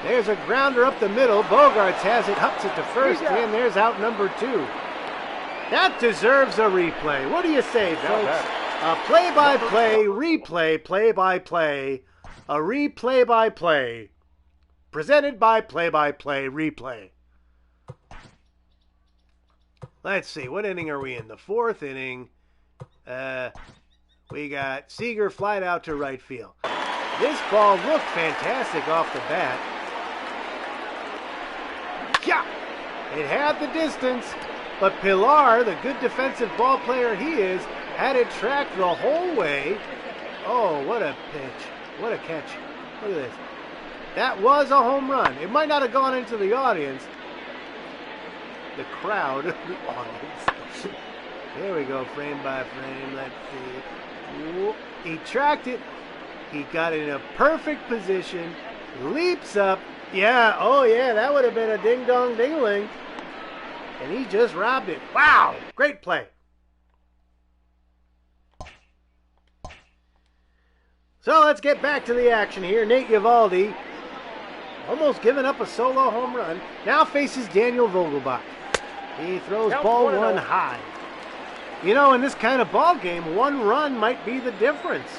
S2: There's a grounder up the middle. Bogarts has it, hups it to first, and there's out number 2. That deserves a replay. What do you say, folks? A play-by-play, replay, play-by-play. A replay-by-play. Presented by play-by-play, replay. Let's see, what inning are we in? The 4th inning. We got Seager flied out to right field. This ball looked fantastic off the bat. Yeah, it had the distance, but Pilar, the good defensive ball player he is, had it tracked the whole way. Oh, what a pitch. What a catch. Look at this. That was a home run. It might not have gone into the audience. The crowd, the audience. There we go, frame by frame. Let's see. He tracked it. He got it in a perfect position. Leaps up. Yeah, oh yeah, that would have been a ding-dong ding-a-ling. And he just robbed it. Wow, great play. So let's get back to the action here. Nate Eovaldi, almost giving up a solo home run, now faces Daniel Vogelbach. He throws ball 1 high. You know, in this kind of ball game, 1 run might be the difference.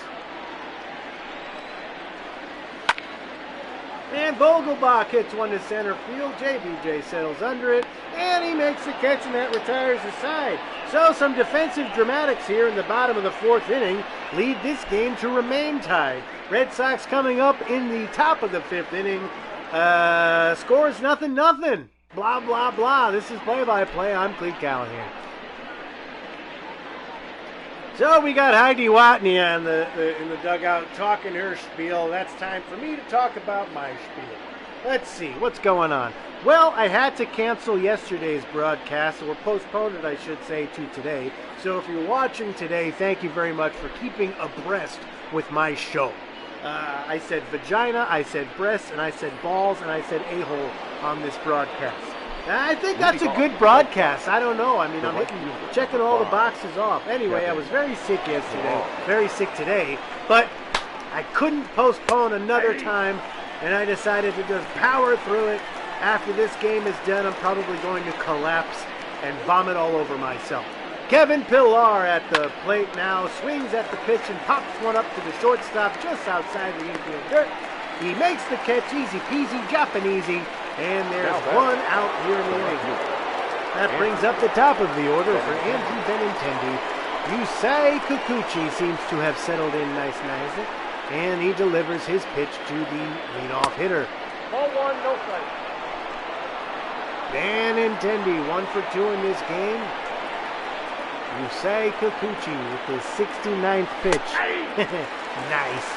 S2: And Vogelbach hits one to center field. JBJ settles under it, and he makes the catch, and that retires the side. So some defensive dramatics here in the bottom of the 4th inning lead this game to remain tied. Red Sox coming up in the top of the 5th inning. Scores 0-0. Blah, blah, blah. This is play-by-play. I'm Cleat Callahan. So we got Heidi Watney in the dugout talking her spiel. That's time for me to talk about my spiel. Let's see, what's going on? Well, I had to cancel yesterday's broadcast, or postpone it, I should say, to today. So if you're watching today, thank you very much for keeping abreast with my show. I said vagina, I said breasts, and I said balls, and I said a-hole on this broadcast. I think that's a good broadcast. I don't know. I mean, I'm checking all the boxes off. Anyway, I was very sick yesterday, very sick today, but I couldn't postpone another time, and I decided to just power through it. After this game is done, I'm probably going to collapse and vomit all over myself. Kevin Pilar at the plate now, swings at the pitch and pops one up to the shortstop just outside the infield dirt. He makes the catch, easy peasy, Japanesey, and there's 1 out here in the inning. That brings up the top of the order for Andrew Benintendi. Yusei Kikuchi seems to have settled in nice, and he delivers his pitch to the leadoff hitter.
S4: Ball 1, no strike.
S2: Benintendi 1 for 2 in this game. Yusei Kikuchi with his 69th pitch. Nice.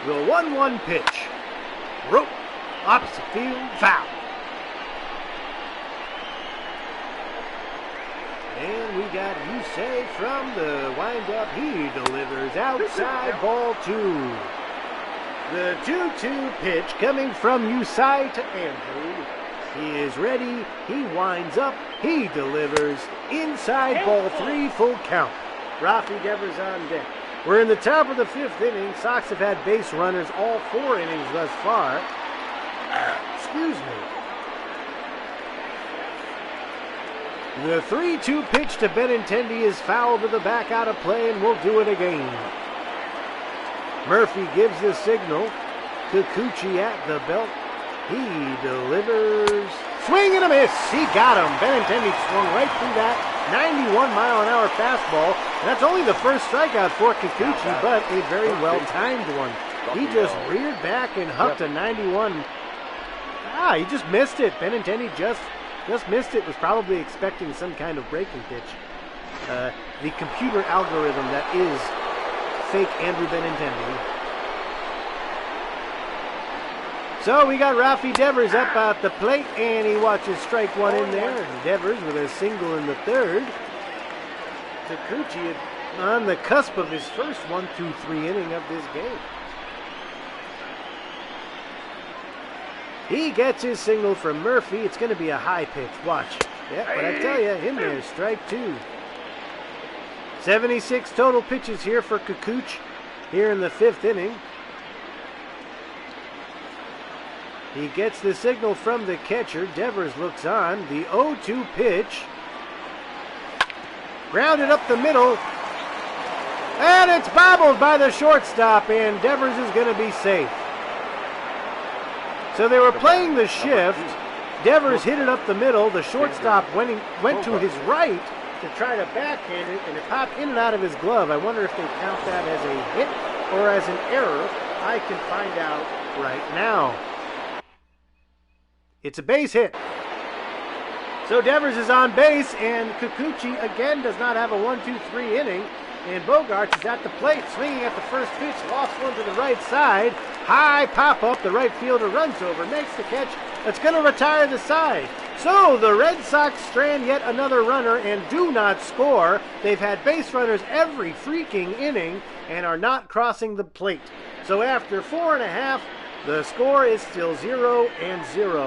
S2: The 1-1 pitch. Rope. Opposite field. Foul. And we got Yusei from the windup. He delivers outside ball 2. The 2-2 pitch coming from Yusei to Andrew. He is ready. He winds up. He delivers inside ball 3, full count. Rafi Devers on deck. We're in the top of the 5th inning. Sox have had base runners all 4 innings thus far. Excuse me. The 3-2 pitch to Benintendi is fouled to the back out of play, and we'll do it again. Murphy gives the signal. Kikuchi at the belt. He delivers. Swing and a miss. He got him. Benintendi swung right through that 91-mile-an-hour fastball. And that's only the first strikeout for Kikuchi, but a very well-timed one. He just reared back and hucked a 91. He just missed it. Benintendi just missed it. Was probably expecting some kind of breaking pitch. The computer algorithm that is fake Andrew Benintendi. So we got Rafi Devers up at the plate, and he watches strike one in there. Devers with a single in the third. Kikuchi on the cusp of his first 1-2-3 inning of this game. He gets his signal from Murphy. It's going to be a high pitch. Watch. Yeah, but I tell you, in there, strike two. 76 total pitches here for Kikuchi here in the fifth inning. He gets the signal from the catcher. Devers looks on. The 0-2 pitch. Grounded up the middle. And it's bobbled by the shortstop, and Devers is going to be safe. So they were playing the shift. Devers hit it up the middle. The shortstop went to his right to try to backhand it, and it popped in and out of his glove. I wonder if they count that as a hit or as an error. I can find out right now. It's a base hit. So Devers is on base, and Kikuchi again does not have a 1-2-3 inning. And Bogaerts is at the plate, swinging at the first pitch, lost one to the right side. High pop-up, the right fielder runs over, makes the catch. It's going to retire the side. So the Red Sox strand yet another runner and do not score. They've had base runners every freaking inning and are not crossing the plate. So after 4.5, the score is still 0-0.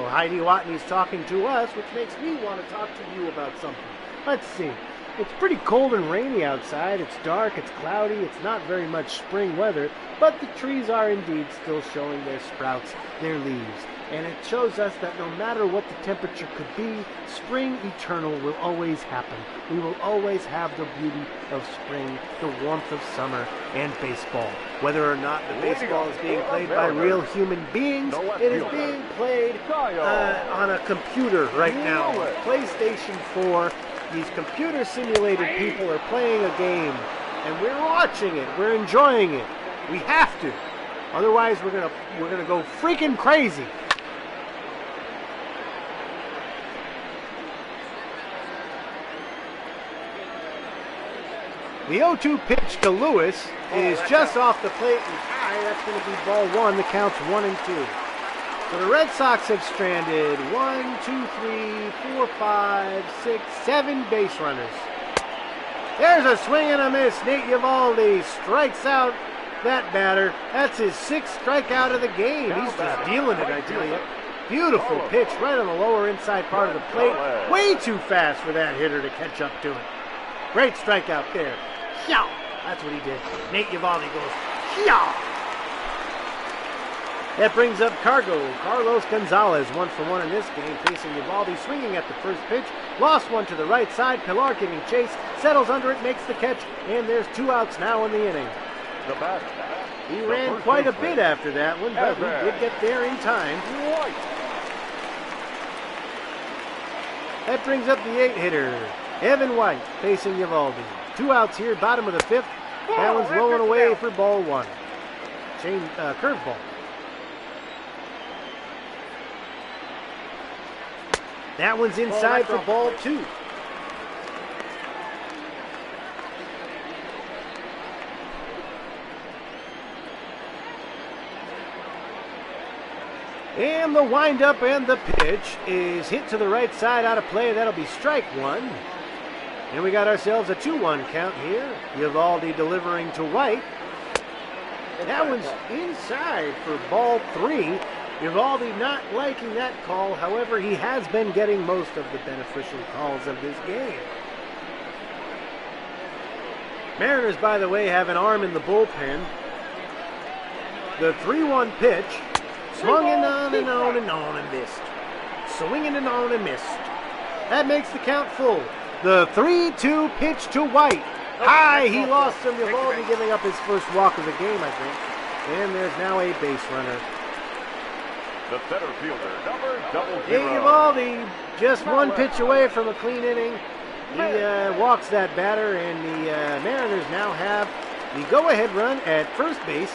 S2: Heidi Watney's talking to us, which makes me want to talk to you about something. Let's see. It's pretty cold and rainy outside. It's dark, it's cloudy, it's not very much spring weather, but the trees are indeed still showing their sprouts, their leaves. And it shows us that no matter what the temperature could be, spring eternal will always happen. We will always have the beauty of spring, the warmth of summer, and baseball. Whether or not the baseball is being played by real human beings, it is being played on a computer right now. PlayStation 4. These computer-simulated people are playing a game, and we're watching it. We're enjoying it. We have to. Otherwise, we're gonna go freaking crazy. The 0-2 pitch to Lewis is just off the plate and high. That's going to be ball one. The count's 1-2. So the Red Sox have stranded 1, 2, 3, 4, 5, 6, 7 base runners. There's a swing and a miss. Nate Eovaldi strikes out that batter. That's his 6th strikeout of the game. He's just dealing it, I tell you. Beautiful pitch right on the lower inside part of the plate. Way too fast for that hitter to catch up to it. Great strikeout there. Yow! That's what he did. Nate Eovaldi goes, yow! That brings up Carlos Gonzalez, 1-for-1 in this game, facing Eovaldi, swinging at the first pitch. Lost one to the right side. Pilar giving chase, settles under it, makes the catch, and there's 2 outs now in the inning. He ran quite a bit after that one, but he did get there in time. That brings up the 8-hitter, Evan White, facing Eovaldi. 2 outs here, bottom of the 5th. That one's rolling away for ball 1. Curveball. That one's inside for ball 2. And the windup and the pitch is hit to the right side out of play. That'll be strike 1. And we got ourselves a 2-1 count here. Eovaldi delivering to White. That one's inside for ball 3. Eovaldi not liking that call. However, he has been getting most of the beneficial calls of this game. Mariners, by the way, have an arm in the bullpen. The 3-1 pitch. Swung and on and on and on and missed. Swinging and on and missed. That makes the count full. The 3-2 pitch to White. High, he lost some. Eovaldi giving up his first walk of the game, I think. And there's now a base runner.
S3: The center fielder, number 00.
S2: Eovaldi just one pitch away from a clean inning. He walks that batter, and the Mariners now have the go-ahead run at first base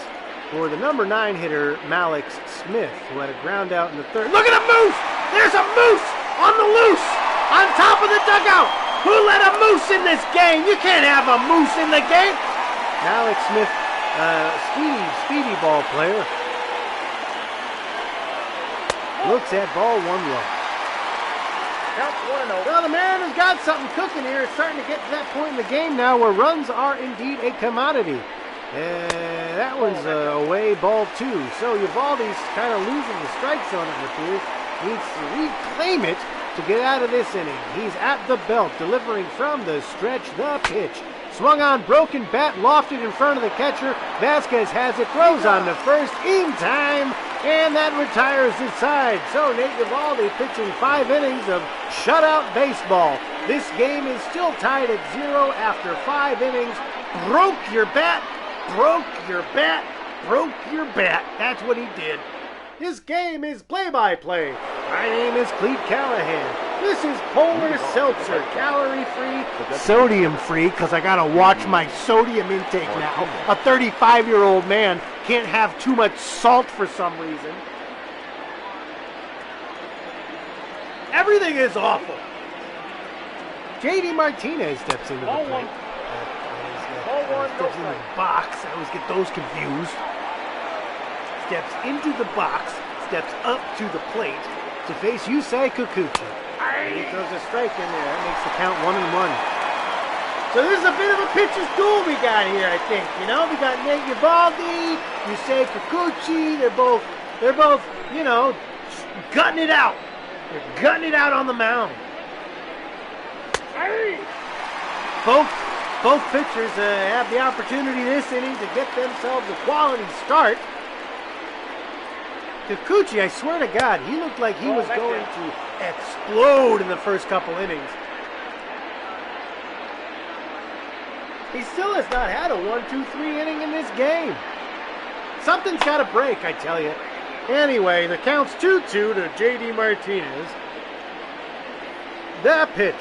S2: for the number 9 hitter, Malix Smith, who had a ground out in the third. Look at a moose! There's a moose on the loose on top of the dugout. Who let a moose in this game? You can't have a moose in the game. Malix Smith, speedy ball player, looks at ball 1 low.
S4: Count 1-0.
S2: Well, the Mariners got something cooking here. It's starting to get to that point in the game now where runs are indeed a commodity. That was away ball 2. So Eovaldi's kind of losing the strike zone, it appears. Needs to reclaim it to get out of this inning. He's at the belt, delivering from the stretch the pitch. Swung on, broken bat, lofted in front of the catcher. Vasquez has it, throws on to first in time, and that retires his side. So Nate Eovaldi pitching 5 innings of shutout baseball. This game is still tied at 0 after 5 innings. Broke your bat, broke your bat, broke your bat. That's what he did. This game is play-by-play. My name is Cleat Callahan. This is Polar Seltzer, calorie-free, sodium-free, because I got to watch my sodium intake now. A 35-year-old man can't have too much salt for some reason. Everything is awful. J.D. Martinez steps into the
S4: Ball
S2: plate.
S4: Ball 1, no
S2: Steps in the
S4: strike.
S2: box. I always get those confused. Steps into the box, steps up to the plate to face Yusei Kikuchi. And he throws a strike in there. That makes the count 1-1. So this is a bit of a pitcher's duel we got here, I think. You know, we got Nate Eovaldi, Yusei Kikuchi. They're both, you know, gutting it out. They're gutting it out on the mound. Both pitchers have the opportunity this inning to get themselves a quality start. Kikuchi, I swear to God, he looked like he was going to explode in the first couple innings. He still has not had a 1-2-3 inning in this game. Something's got to break, I tell you. Anyway, the count's 2-2 to J.D. Martinez. The pitch.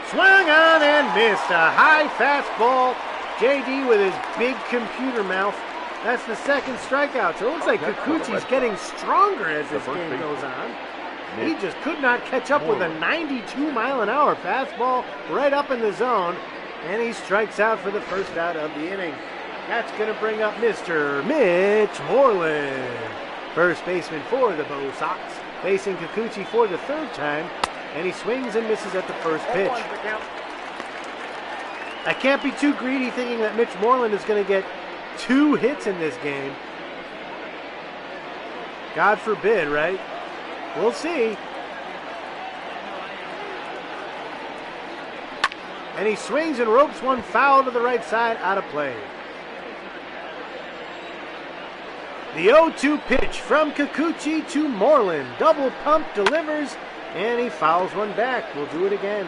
S2: Swung on and missed. A high fastball. J.D. with his big computer mouth. That's the second strikeout. So it looks like Kikuchi's getting stronger as this game goes on. He just could not catch up with a 92-mile-an-hour fastball right up in the zone. And he strikes out for the first out of the inning. That's going to bring up Mr. Mitch Moreland. First baseman for the Bo Sox. Facing Kikuchi for the 3rd time. And he swings and misses at the first pitch. I can't be too greedy thinking that Mitch Moreland is going to get 2 hits in this game. God forbid, right? We'll see. And he swings and ropes one foul to the right side, out of play. The 0-2 pitch from Kikuchi to Moreland. Double pump, delivers, and he fouls one back. We'll do it again.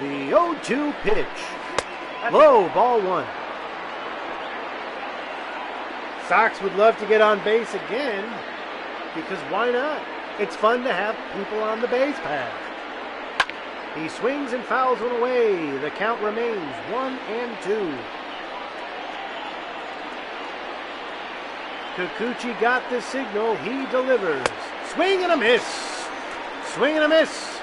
S2: The 0-2 pitch. Low, ball 1. Sox would love to get on base again, because why not? It's fun to have people on the base path. He swings and fouls one away. The count remains 1-2. Kikuchi got the signal. He delivers. Swing and a miss. Swing and a miss.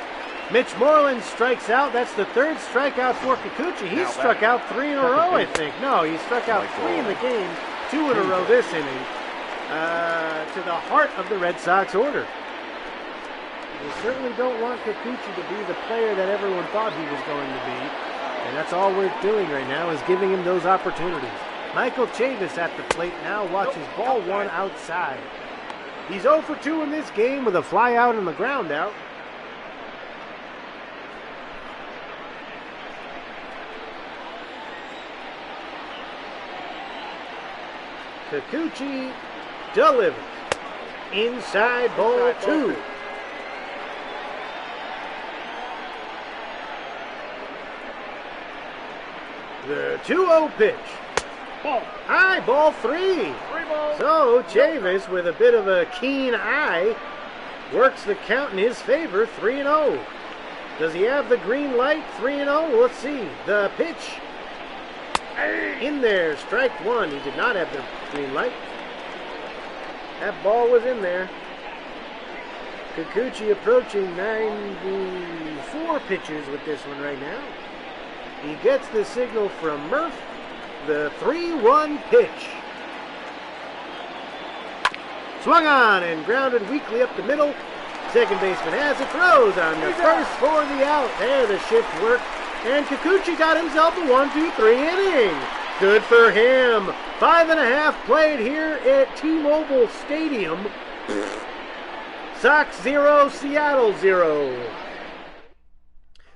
S2: Mitch Moreland strikes out. That's the 3rd strikeout for Kikuchi. He's struck out 3 in a row, I think. No, he struck out 3 in the game, 2 in a row this inning. To the heart of the Red Sox order. We certainly don't want Kikuchi to be the player that everyone thought he was going to be. And that's all we're doing right now is giving him those opportunities. Michael Chavis at the plate now watches ball 1 outside. He's 0 for 2 in this game with a fly out and the ground out. Kikuchi delivers. Inside ball 2. The 2-0 pitch.
S4: Ball.
S2: High ball 3.
S4: 3 balls.
S2: So Chavis, with a bit of a keen eye, works the count in his favor, 3-0. Does he have the green light? 3-0. Let's see. The pitch. In there. Strike 1. He did not have the green light. That ball was in there. Kikuchi approaching 94 pitches with this one right now. He gets the signal from Murph. The 3-1 pitch. Swung on and grounded weakly up the middle. Second baseman has it, throws on the first for the out. There the shift worked, and Kikuchi got himself a 1-2-3 inning. Good for him. 5.5 played here at T-Mobile Stadium. Sox 0, Seattle 0.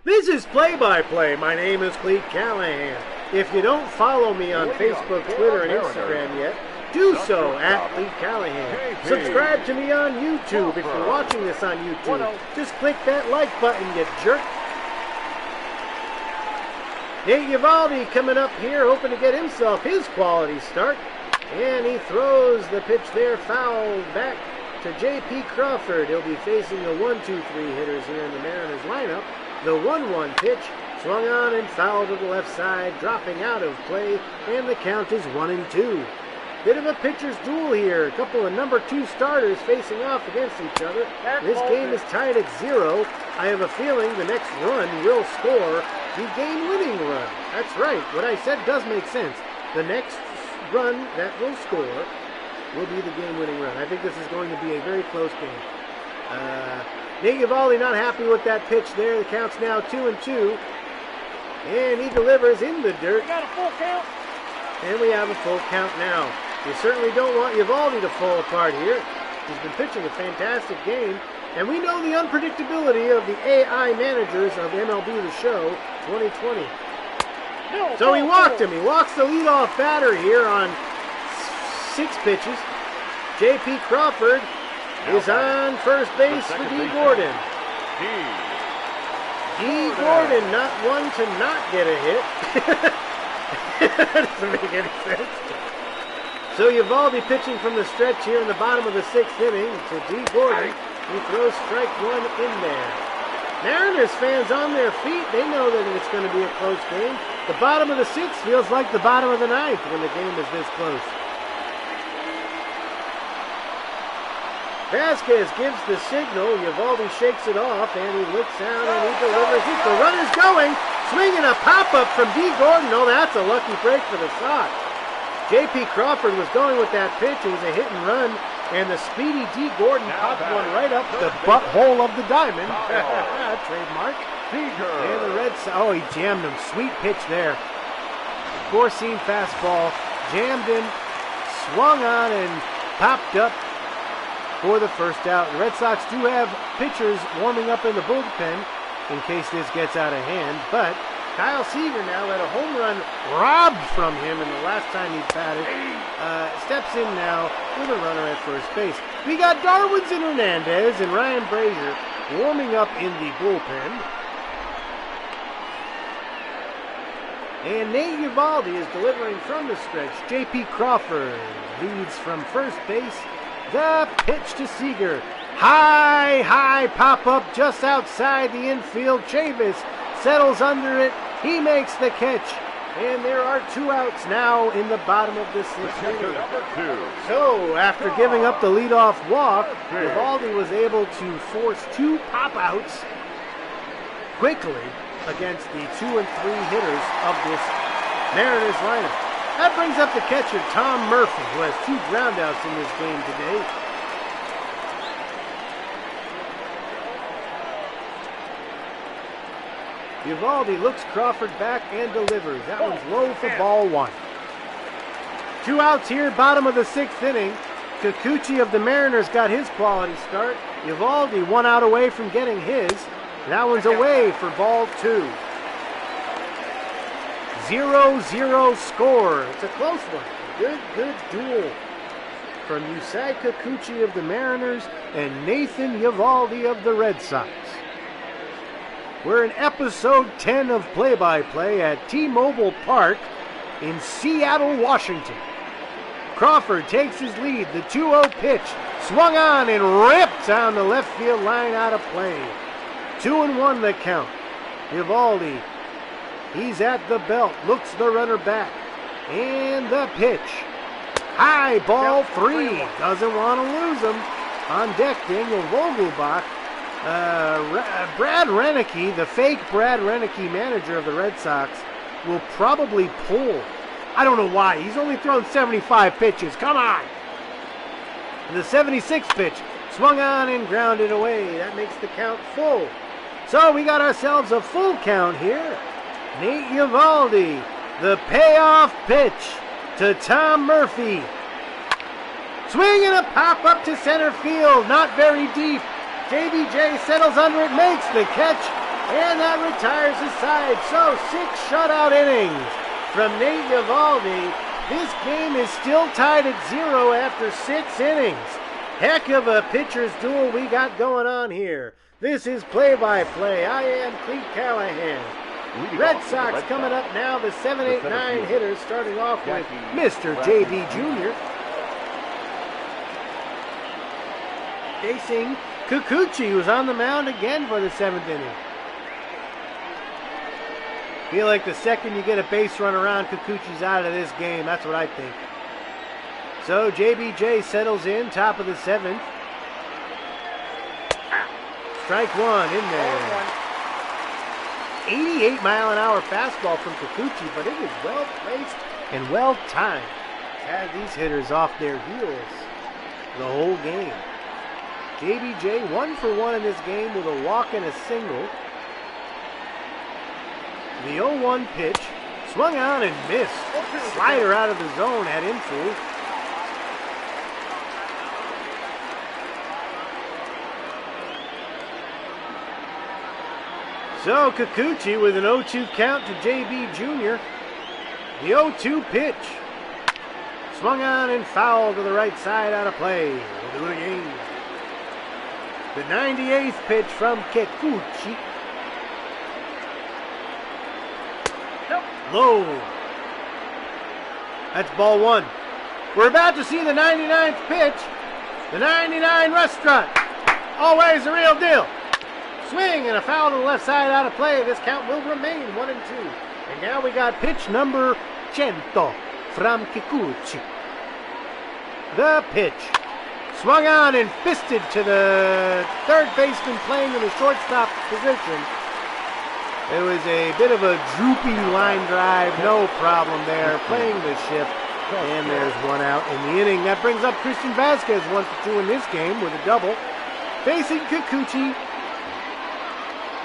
S2: This is play-by-play. My name is Cleat Callahan. If you don't follow me on Facebook, Twitter, and Instagram yet, do so at Cleat Callahan. Subscribe to me on YouTube if you're watching this on YouTube. Just click that like button, you jerk. Nate Eovaldi coming up here, hoping to get himself his quality start. And he throws the pitch there, fouled back to J.P. Crawford. He'll be facing the 1-2-3 hitters here in the Mariners lineup. The 1-1 pitch, swung on and fouled to the left side, dropping out of play, and the count is 1-2. Bit of a pitcher's duel here. A couple of number 2 starters facing off against each other. This game is tied at 0. I have a feeling the next run will score the game-winning run. That's right. What I said does make sense. The next run that will score will be the game-winning run. I think this is going to be a very close game. Nate Eovaldi not happy with that pitch there. The count's now 2-2. And he delivers in the dirt.
S4: We got a full count.
S2: And we have a full count now. You certainly don't want Eovaldi to fall apart here. He's been pitching a fantastic game. And we know the unpredictability of the AI managers of MLB The Show 2020. So he walked him. He walks the leadoff batter here on 6 pitches. J.P. Crawford is on first base for D. Gordon. D. Gordon, not one to not get a hit. That doesn't make any sense. So Eovaldi pitching from the stretch here in the bottom of the 6th inning to D. Gordon. He throws strike 1 in there. Mariners fans on their feet. They know that it's going to be a close game. The bottom of the 6th feels like the bottom of the 9th when the game is this close. Vasquez gives the signal. Eovaldi shakes it off, and he looks out and he delivers it. The runner's going. Swinging a pop-up from D. Gordon. Oh, that's a lucky break for the Sox. J.P. Crawford was going with that pitch. It was a hit and run, and the speedy D. Gordon popped one right up the butthole of the diamond. Trademark. And the Red Sox. Oh, he jammed him. Sweet pitch there. Four-seam fastball. Jammed him. Swung on and popped up for the first out. The Red Sox do have pitchers warming up in the bullpen in case this gets out of hand, but Kyle Seager now had a home run robbed from him in the last time he batted. Steps in now with a runner at first base. We got Darwinson Hernandez and Ryan Brazier warming up in the bullpen. And Nate Eovaldi is delivering from the stretch. J.P. Crawford leads from first base. The pitch to Seager. High pop-up just outside the infield. Chavis settles under it. He makes the catch. And there are 2 outs now in the bottom of this 6th inning. So, after giving up the leadoff walk, Eovaldi was able to force 2 pop-outs quickly against the 2 and 3 hitters of this Mariners lineup. That brings up the catcher, Tom Murphy, who has 2 groundouts in this game today. Eovaldi looks Crawford back and delivers. That one's low for ball 1. 2 outs here, bottom of the 6th inning. Kikuchi of the Mariners got his quality start. Eovaldi 1 out away from getting his. That one's away for ball 2. 0-0 score. It's a close one. Good duel from Yusei Kikuchi of the Mariners and Nathan Eovaldi of the Red Sox. We're in episode 10 of Play-by-Play at T-Mobile Park in Seattle, Washington. Crawford takes his lead. The 2-0 pitch swung on and ripped down the left field line out of play. 2-1 the count. Eovaldi, he's at the belt, looks the runner back. And the pitch. High ball 3. Doesn't want to lose him. On deck, Daniel Vogelbach. Brad Renicky, the fake Brad Renicky manager of the Red Sox, will probably pull. I don't know why. He's only thrown 75 pitches. Come on. And the 76th pitch swung on and grounded away. That makes the count full. So we got ourselves a full count here. Nate Eovaldi, the payoff pitch to Tom Murphy. Swing and a pop up to center field. Not very deep. JBJ settles under it, makes the catch, and that retires his side. So 6 shutout innings from Nate Eovaldi. This game is still tied at 0 after 6 innings. Heck of a pitcher's duel we got going on here. This is Play-by-Play. I am Cleat Callahan. Red Sox coming up now, the 7, 8, 9 hitters, starting off with Mr. JB Jr. Facing Kikuchi, who's on the mound again for the 7th inning. Feel like the second you get a base run around, Kikuchi's out of this game. That's what I think. So JBJ settles in, top of the 7th. Strike 1 in there. 88-mile-an-hour fastball from Kikuchi, but it was well placed and well timed. Had these hitters off their heels the whole game. JBJ 1 for 1 in this game with a walk and a single. The 0-1 pitch swung on and missed. Slider out of the zone had infield. So Kikuchi with an 0-2 count to JB Jr. The 0-2 pitch swung on and fouled to the right side out of play. We'll do it again. The 98th pitch from Kikuchi. Low. That's ball 1. We're about to see the 99th pitch. The 99 restaurant. Always the real deal. Swing and a foul to the left side out of play. This count will remain 1-2. And now we got pitch number 100 from Kikuchi. The pitch. Swung on and fisted to the third baseman playing in the shortstop position. It was a bit of a droopy line drive. No problem there. Playing the ship. And there's 1 out in the inning. That brings up Christian Vasquez 1-2 in this game with a double. Facing Kikuchi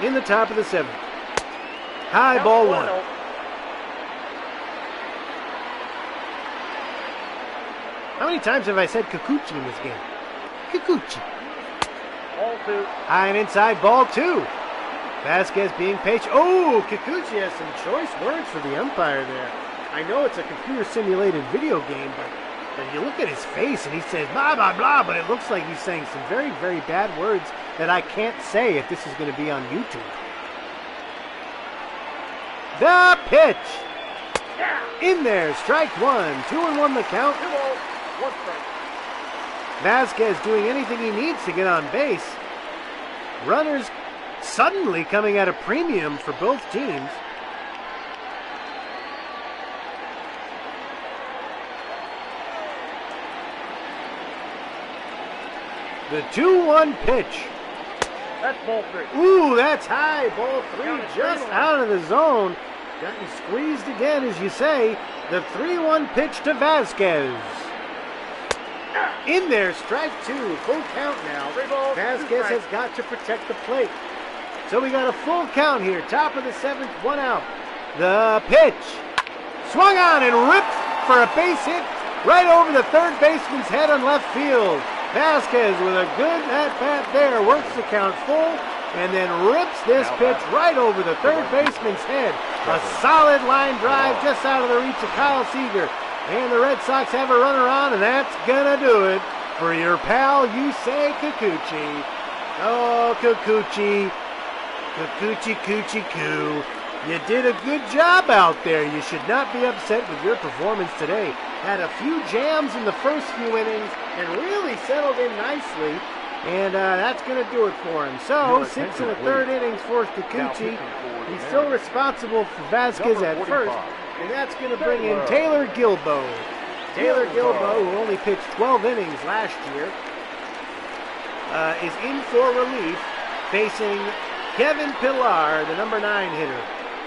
S2: in the top of the 7th. High ball 1. How many times have I said Kikuchi in this game? Kikuchi.
S4: Ball 2.
S2: High and inside, ball 2. Vasquez being patient. Oh, Kikuchi has some choice words for the umpire there. I know it's a computer-simulated video game, but you look at his face and he says blah, blah, blah, but it looks like he's saying some very, very bad words that I can't say if this is going to be on YouTube. The pitch. In there, strike 1. 2-1 the count.
S4: 2 balls, 1 strike.
S2: Vasquez doing anything he needs to get on base. Runners suddenly coming at a premium for both teams. The 2-1 pitch.
S4: That's ball 3.
S2: Ooh, that's high. Ball 3 just out of the zone. Gotten squeezed again, as you say. The 3-1 pitch to Vasquez. In there, strike 2. Full count now.
S4: 3 balls, 2
S2: Vasquez
S4: strikes.
S2: has got to protect the plate. So we got a full count here. Top of the 7th, 1 out. The pitch. Swung on and ripped for a base hit right over the third baseman's head on left field. Vasquez with a good at-bat there. Works the count full and then rips this pitch right over the third baseman's head. A solid line drive just out of the reach of Kyle Seager. And the Red Sox have a runner on, and that's gonna do it for your pal Yusei Kikuchi. Oh, Kikuchi. Kikuchi, Coochie Coo. You did a good job out there. You should not be upset with your performance today. Had a few jams in the first few innings and really settled in nicely. And that's going to do it for him. So, 6 1/3 innings for Kikuchi. He's still responsible for Vasquez at first. And that's going to bring in Taylor Gilbo. Taylor Gilbo, who only pitched 12 innings last year, is in for relief, facing Kevin Pillar, the number 9 hitter.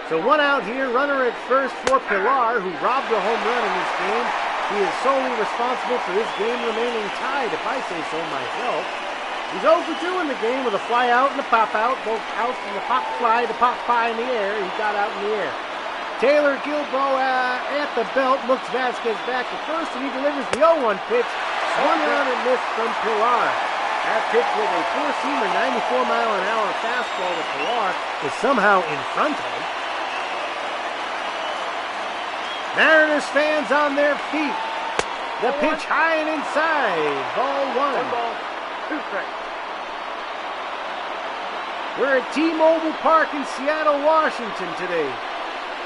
S2: So 1 out here, runner at first for Pillar, who robbed a home run in this game. He is solely responsible for this game remaining tied, if I say so myself. He's 0 for 2 in the game with a fly out and a pop out, both out from the pop fly to pop pie in the air. He got out in the air. Taylor Gilbo at the belt looks Vasquez back to first, and he delivers the 0-1 pitch. Swung on and missed from Pillar. That pitch with a four-seamer, 94-mile-an-hour fastball to Pillar is somehow in front of. Mariners fans on their feet. The pitch high and inside. Ball 1.
S4: 2 strikes.
S2: We're at T-Mobile Park in Seattle, Washington today.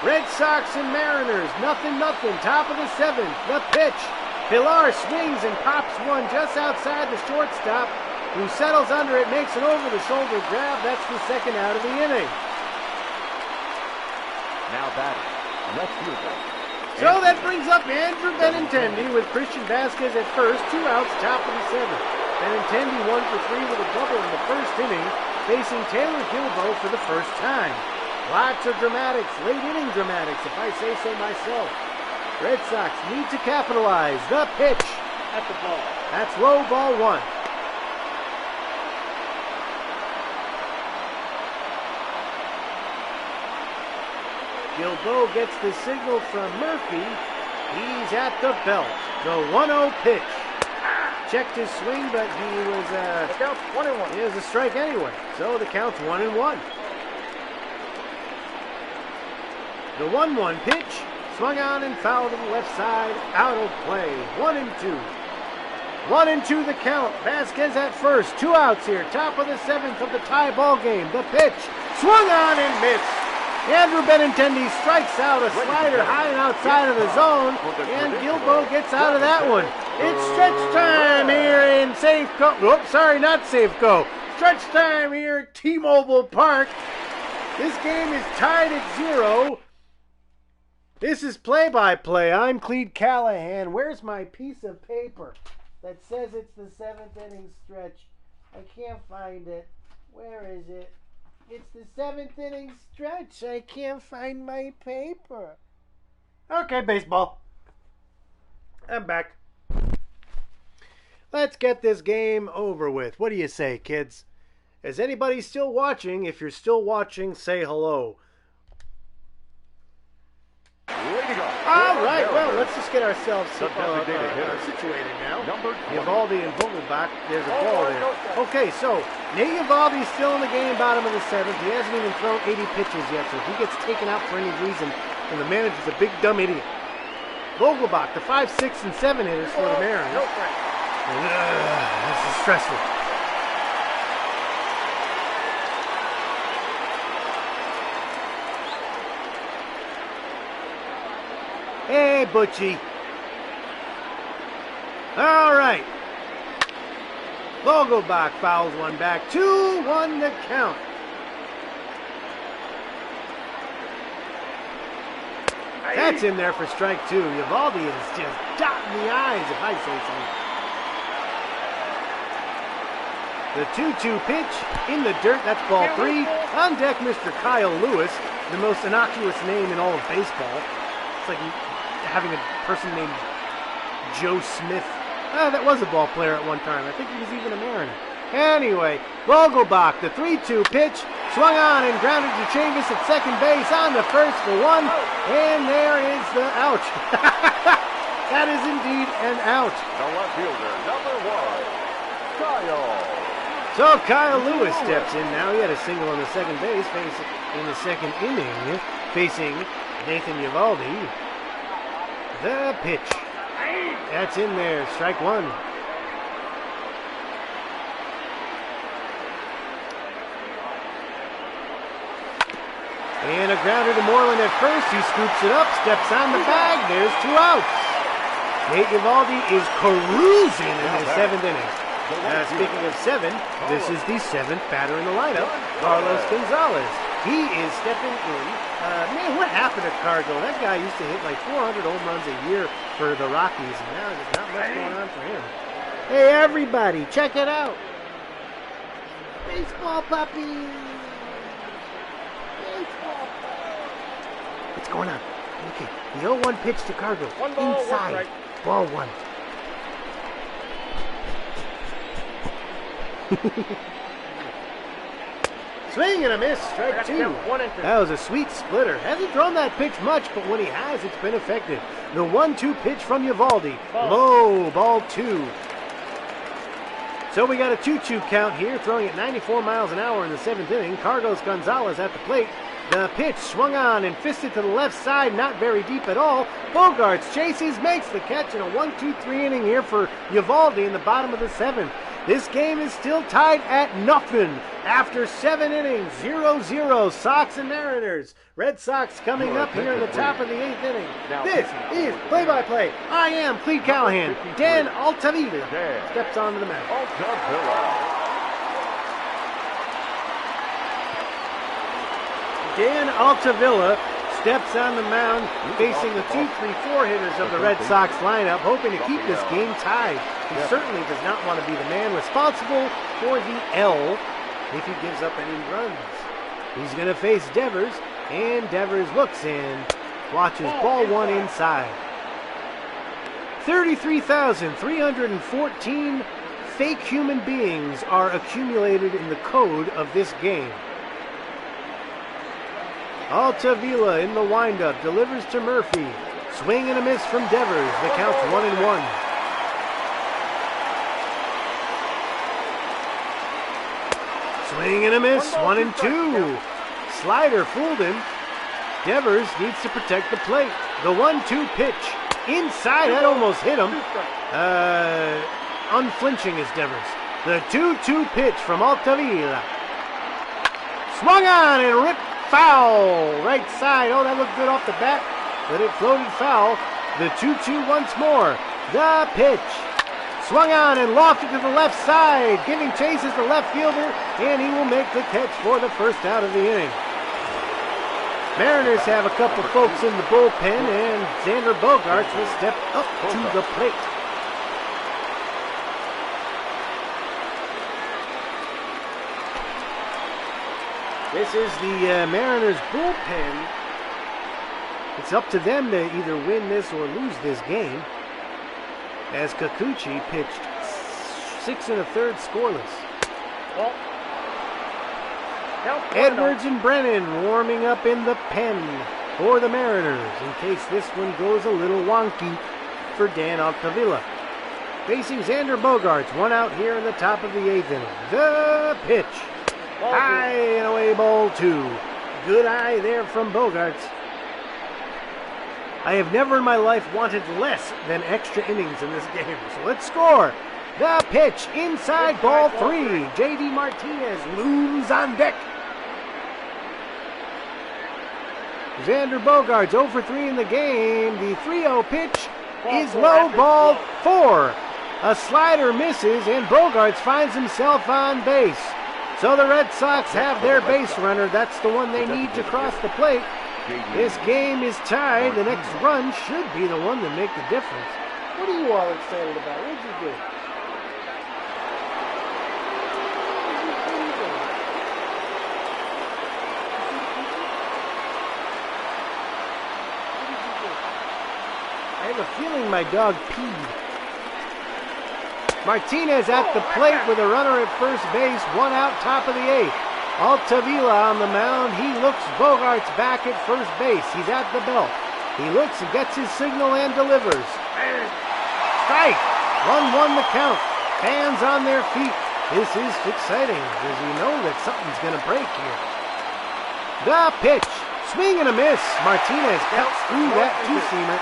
S2: Red Sox and Mariners, 0-0, top of the 7th. The pitch. Pillar swings and pops one just outside the shortstop, who settles under it, makes an over-the-shoulder grab. That's the 2nd out of the inning.
S3: Now batting, left fielder.
S2: So that brings up Andrew Benintendi with Christian Vasquez at first, 2 outs, top of the 7th. Benintendi 1 for 3 with a double in the first inning, facing Taylor Gilbo for the first time. Lots of dramatics, late inning dramatics, if I say so myself. Red Sox need to capitalize. The pitch.
S4: At the ball.
S2: That's low, ball 1. Gilbo gets the signal from Murphy. He's at the belt. The 1-0 pitch. Checked his swing, but he was
S4: The count's 1-1.
S2: It was a strike anyway. So the count's 1-1. The 1-1 pitch. Swung on and fouled to the left side. Out of play. 1-2. 1-2 the count. Vasquez at first. 2 outs here. Top of the 7th of the tie ball game. The pitch. Swung on and missed. Andrew Benintendi strikes out a slider high and outside of the zone, and Gilbo gets out of that one. It's stretch time here in Safeco. Oops, sorry, not Safeco. Stretch time here at T-Mobile Park. This game is tied at 0. This is play-by-play. I'm Cleat Callahan. Where's my piece of paper that says it's the 7th inning stretch? I can't find it. Where is it? It's the 7th inning stretch. I can't find my paper. Okay, baseball. I'm back. Let's get this game over with. What do you say, kids? Is anybody still watching? If you're still watching, say hello. All right, well, let's just get ourselves situated now. Eovaldi and Vogelbach, there's a ball there. Okay, so Nate Eovaldi's still in the game, bottom of the 7th. He hasn't even thrown 80 pitches yet, so if he gets taken out for any reason, then the manager's a big dumb idiot. Vogelbach, the 5, 6, and 7 hitters for the Mariners. This is stressful. Hey, Butchie. All right. Vogelbach fouls one back. 2-1 the count. That's in there for strike 2. Eovaldi is just dotting the I's, if I say so. The 2-2 pitch in the dirt. That's ball 3. On deck, Mr. Kyle Lewis, the most innocuous name in all of baseball. It's like having a person named Joe Smith. That was a ball player at one time. I think he was even a Mariner. Anyway, Vogelbach, the 3-2 pitch, swung on and grounded to Chavis at second base on the first for 1. And there is the out. That is indeed an out.
S3: The left fielder, number 1, Kyle.
S2: So Kyle Lewis steps in now. He had a single on the second base in the second inning, facing Nathan Eovaldi. The pitch. That's in there. Strike one. And a grounder to Moreland at first. He scoops it up, steps on the bag. There's 2 outs. Nate Eovaldi is cruising in the 7th inning. Speaking of 7, this is the 7th batter in the lineup, Carlos Gonzalez. He is stepping in. Man, what happened to Cargo? That guy used to hit like 400 home runs a year for the Rockies, and now there's not much going on for him. Hey, everybody, check it out. Baseball puppy. Baseball puppy. What's going on? Okay, the 0-1 pitch to Cargo.
S4: One ball,
S2: inside.
S4: 1 strike.
S2: Ball 1. Swing and a miss, strike 2. That was a sweet splitter. Hasn't thrown that pitch much, but when he has, it's been effective. The 1-2 pitch from Eovaldi. Low, ball 2. So we got a 2-2 count here, throwing at 94 miles an hour in the 7th inning. Carlos Gonzalez at the plate. The pitch swung on and fisted to the left side, not very deep at all. Bogarts chases, makes the catch in a 1-2-3 inning here for Eovaldi in the bottom of the 7th. This game is still tied at nothing after 7 innings, 0-0, Sox and Mariners. Red Sox coming up here in the top of the 8th inning. This is play-by-play. I am Cleat Callahan. Dan Altavilla steps onto the mound. Dan Altavilla steps on the mound facing the 2-3-4 hitters of the Red Sox lineup, hoping to keep this game tied. He certainly does not want to be the man responsible for the L if he gives up any runs. He's going to face Devers, and Devers looks in, watches ball 1 inside. 33,314 fake human beings are accumulated in the code of this game. Altavilla in the windup, delivers to Murphy. Swing and a miss from Devers. The count's 1-1. Swing and a miss, 1-2. Slider fooled him. Devers needs to protect the plate. The 1-2 pitch. Inside, that almost hit him. Unflinching is Devers. The 2-2 pitch from Altavilla. Swung on and ripped. Foul! Right side. Oh, that looked good off the bat, but it floated foul. The 2-2 once more. The pitch. Swung on and lofted to the left side. Giving chase is the left fielder, and he will make the catch for the first out of the inning. Mariners have a couple folks in the bullpen, and Xander Bogaerts will step up to the plate. This is the Mariners bullpen. It's up to them to either win this or lose this game, as Kikuchi pitched 6 1/3 scoreless. Edwards and Brennan warming up in the pen for the Mariners in case this one goes a little wonky for Dan Altavilla. Facing Xander Bogaerts, 1 out here in the top of the 8th inning. The pitch. High and away, ball 2. Good eye there from Bogaerts. I have never in my life wanted less than extra innings in this game, so let's score. The pitch, inside, ball 3. J.D. Martinez looms on deck. Xander Bogaerts 0 for 3 in the game. The 3-0 pitch is low, ball 4. A slider misses, and Bogaerts finds himself on base. So the Red Sox have their base runner. That's the one they need to cross the plate. This game is tied. The next run should be the one to make the difference. What are you all excited about? What did you do? I have a feeling my dog peed. Martinez at the plate with a runner at first base, 1 out, top of the 8th. Altavilla on the mound. He looks Bogaerts back at first base. He's at the belt. He looks and gets his signal and delivers. Strike! 1-1 the count. Fans on their feet. This is exciting because you know that something's going to break here. The pitch. Swing and a miss. Martinez cuts through that two-seamer.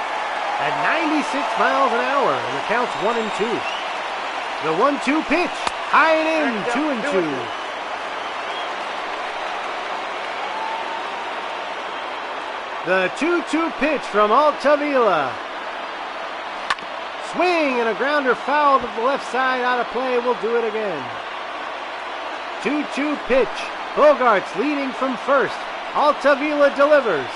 S2: at 96 miles an hour, and the count's 1-2. The 1-2 pitch, high and in, 2-2. The 2-2 pitch from Altavilla. Swing and a grounder foul to the left side, out of play. We'll do it again. 2-2 pitch. Bogarts leading from first. Altavilla delivers.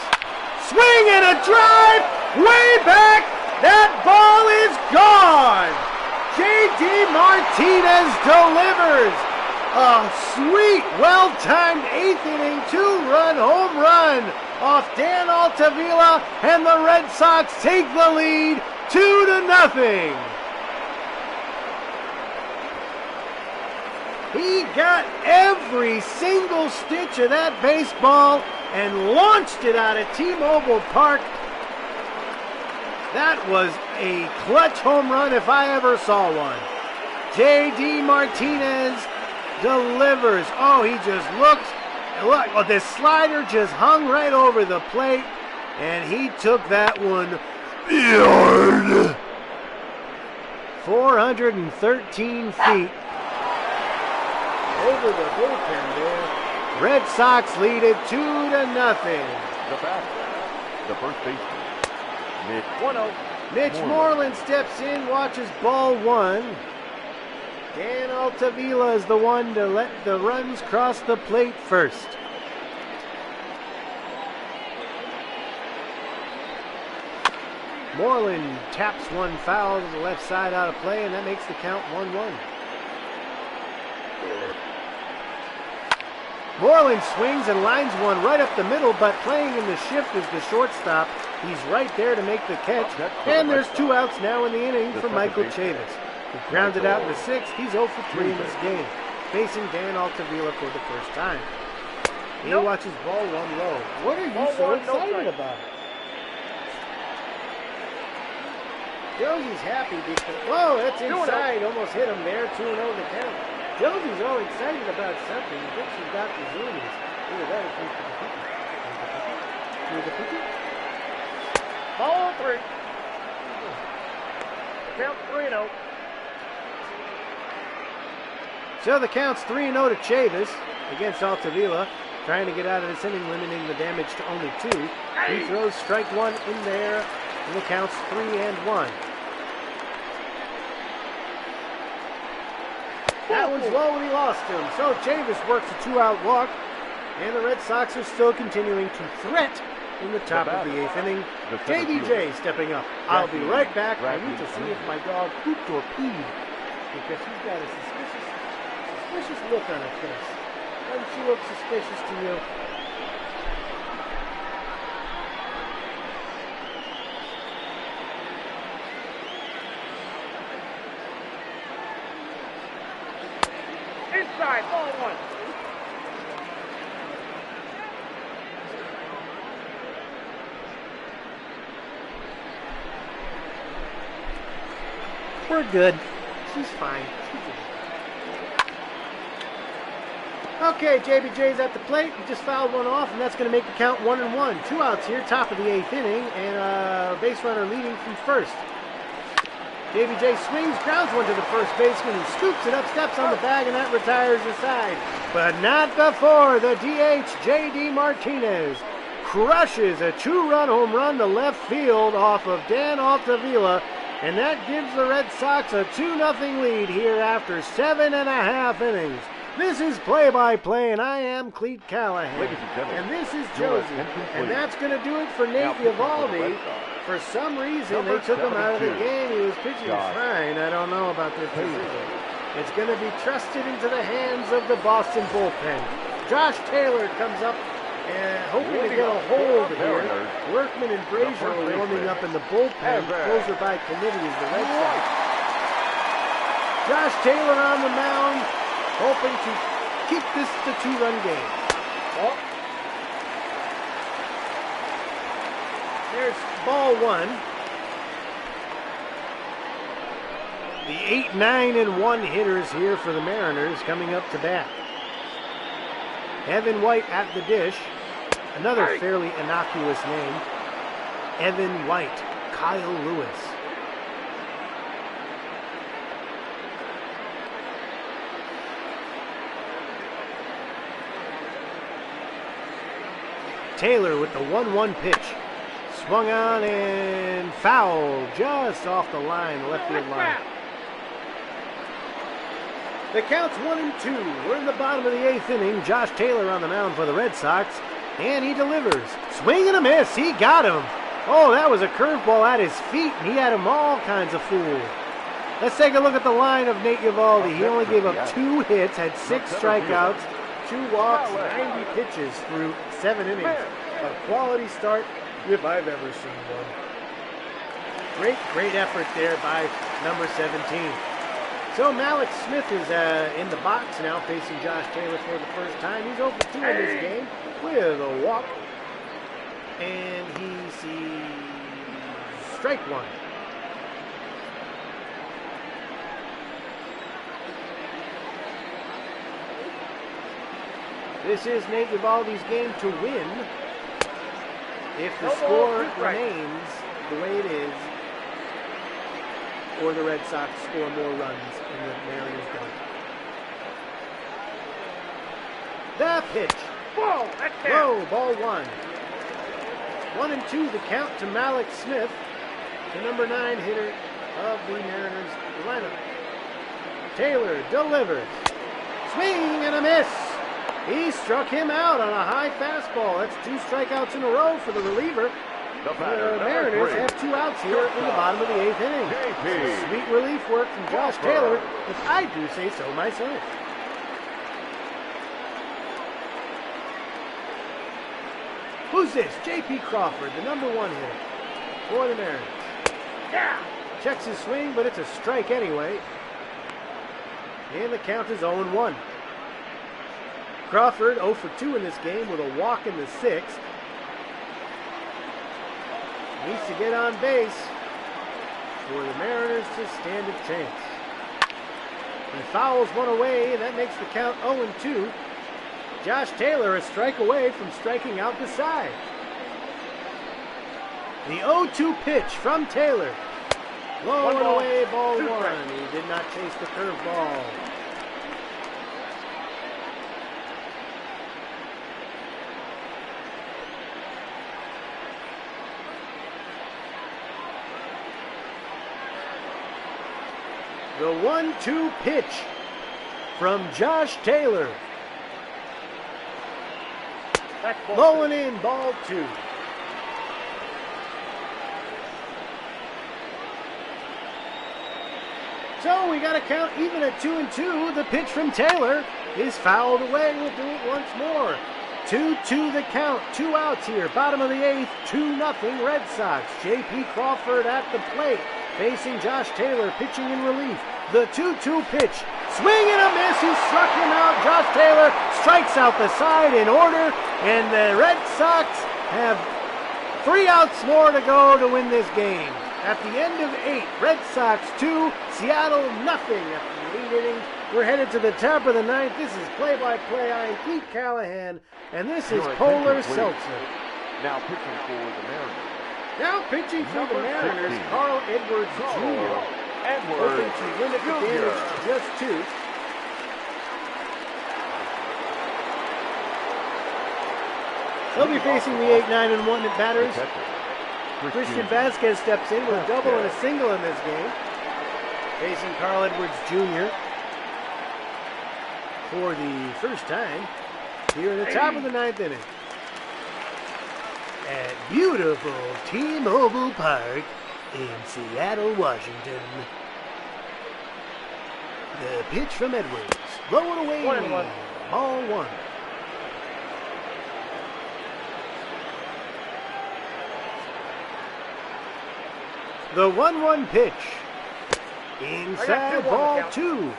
S2: Swing and a drive, way back. That ball is gone. J.D. Martinez delivers a sweet, well-timed 8th inning 2-run home run off Dan Altavilla, and the Red Sox take the lead 2-0. He got every single stitch of that baseball and launched it out of T-Mobile Park. That was a clutch home run if I ever saw one. J.D. Martinez delivers. Oh, he just look, oh, this slider just hung right over the plate, and he took that one yard. 413 feet over the bullpen there. Red Sox lead it 2-0.
S3: The batter, the first baseman, Mitch.
S4: 1-0.
S2: Mitch Moreland steps in, watches ball one. Dan Altavilla is the one to let the runs cross the plate first. Moreland taps one foul to the left side, out of play, and that makes the count 1-1. Moreland swings and lines one right up the middle, but playing in the shift is the shortstop. He's right there to make the catch, and there's 2 outs now in the inning for Michael Chavis. He grounded out in the 6th. He's 0 for 3 in this game, facing Dan Altavilla for the first time. He watches ball one low. What are you so excited about? Josie's happy because, whoa, that's inside. Almost hit him there. 2-0 the count. Josie's all excited about something. I think she's got the zoomies. Look at that. The pitcher.
S4: Ball 3. Count 3-0.
S2: So the count's 3-0 to Chavis against Altavilla, trying to get out of this inning, limiting the damage to only 2. He throws strike 1 in there, and the count's 3-1. That one's low and he lost him. So Chavis works a 2-out walk, and the Red Sox are still continuing to threat in the top of the 8th inning. JBJ stepping up. I'll be right back. I need to see if my dog pooped or peed, because she's got a suspicious look on her face. Doesn't she look suspicious to you?
S4: Inside, ball 1.
S2: We're good. She's fine. Okay, JBJ's at the plate. He just fouled one off, and that's going to make the count 1-1. 2 outs here, top of the 8th inning, and a base runner leading from first. JBJ swings, grounds one to the first baseman, who scoops it up, steps on the bag, and that retires the side. But not before the DH, J.D. Martinez, crushes a 2-run home run to left field off of Dan Altavilla, and that gives the Red Sox a 2-0 lead here after 7.5 innings. This is Play-by-Play, and I am Cleat Callahan. And this is Josie. And that's going to do it for Nate Eovaldi. For some reason, they took him out of the game. He was pitching fine. I don't know about this decision. It's going to be trusted into the hands of the Boston bullpen. Josh Taylor comes up and hoping to get a hold here. Workman and Brazier are warming up in the bullpen. Closer by committee is the Red Sox. Josh Taylor on the mound, hoping to keep this the 2-run game. Oh. There's ball 1. The 8-9-1 hitters here for the Mariners coming up to bat. Evan White at the dish. Another fairly innocuous name. Evan White. Kyle Lewis. Taylor with the 1-1 pitch. Swung on and fouled just off the line, the left field line. The count's 1-2. We're in the bottom of the 8th inning. Josh Taylor on the mound for the Red Sox, and he delivers. Swing and a miss. He got him. Oh, that was a curveball at his feet, and he had him all kinds of fooled. Let's take a look at the line of Nate Eovaldi. He only gave up 2 hits, had 6 strikeouts, 2 walks, 90 pitches through 7 innings. A quality start if I've ever seen one. Great effort there by number 17. So Malik Smith is in the box now, facing Josh Taylor for the first time. He's 0 for 2 in this game with a walk. And he sees strike 1. This is Nate Eovaldi's game to win. If the score remains the way it is, or the Red Sox score more runs and the Mariners don't. The pitch.
S4: Whoa, that's
S2: Low, ball 1. 1-2 the count to Malik Smith, the number 9 hitter of the Mariners lineup. Taylor delivers. Swing and a miss. He struck him out on a high fastball. That's 2 strikeouts in a row for the reliever. The Mariners have 2 outs here in the bottom of the 8th inning. Sweet relief work from Josh Taylor, if I do say so myself. Who's this? J.P. Crawford, the number 1 hitter for the Mariners.
S4: Yeah.
S2: Checks his swing, but it's a strike anyway. And the count is 0-1. Crawford 0 for 2 in this game with a walk in the 6th. Needs to get on base for the Mariners to stand a chance. He fouls one away, and that makes the count 0-2. Josh Taylor a strike away from striking out the side. The 0-2 pitch from Taylor. Low and away, ball 1. He did not chase the curveball. The 1-2 pitch from Josh Taylor. Low and in, ball 2. So we got to count even at 2-2. The pitch from Taylor is fouled away. We'll do it once more. 2-2 the count. 2 outs here. Bottom of the 8th. 2-0 Red Sox. J.P. Crawford at the plate, facing Josh Taylor, pitching in relief. The 2-2 pitch. Swing and a miss. He struck him out. Josh Taylor strikes out the side in order. And the Red Sox have 3 outs more to go to win this game. At the end of 8, Red Sox 2, Seattle nothing. After the 8 innings, we're headed to the top of the 9th. This is play-by-play. I am Cleat Callahan, and this is Polar Seltzer.
S3: Now pitching for the Mariners.
S2: Now pitching for the Mariners, Carl Edwards Jr. Hoping to limit the damage to just 2. They'll be facing the 8, 9, and 1 batters. Christian Vasquez steps in with a double and a single in this game, facing Carl Edwards Jr. for the first time here in the top of the 9th inning at beautiful T-Mobile Park in Seattle, Washington. The pitch from Edwards, low and away,
S4: 1-1.
S2: ball 1. The 1-1 pitch. Inside, ball 2.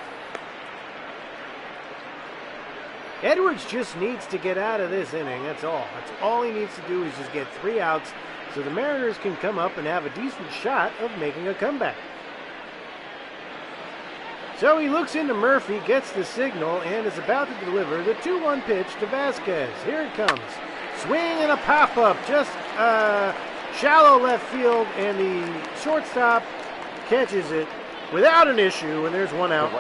S2: Edwards just needs to get out of this inning, that's all. That's all he needs to do is just get 3 outs so the Mariners can come up and have a decent shot of making a comeback. So he looks into Murphy, gets the signal, and is about to deliver the 2-1 pitch to Vasquez. Here it comes. Swing and a pop-up, just Shallow left field, and the shortstop catches it without an issue, and there's one out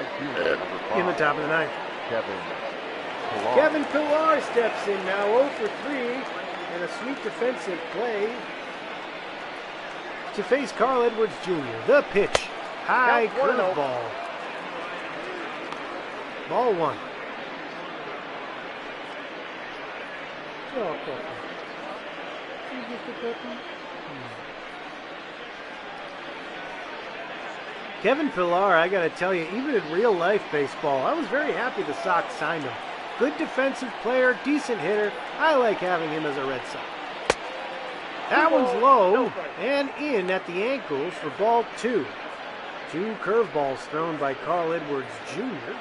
S2: in the top of the ninth. Kevin Pillar steps in now, 0 for 3, and a sweet defensive play to face Carl Edwards Jr. The pitch, high curveball. Ball 1. Kevin Pillar, I got to tell you, even in real life baseball, I was very happy the Sox signed him. Good defensive player, decent hitter. I like having him as a Red Sox. That one's low and in at the ankles for ball 2. 2 curveballs thrown by Carl Edwards Jr.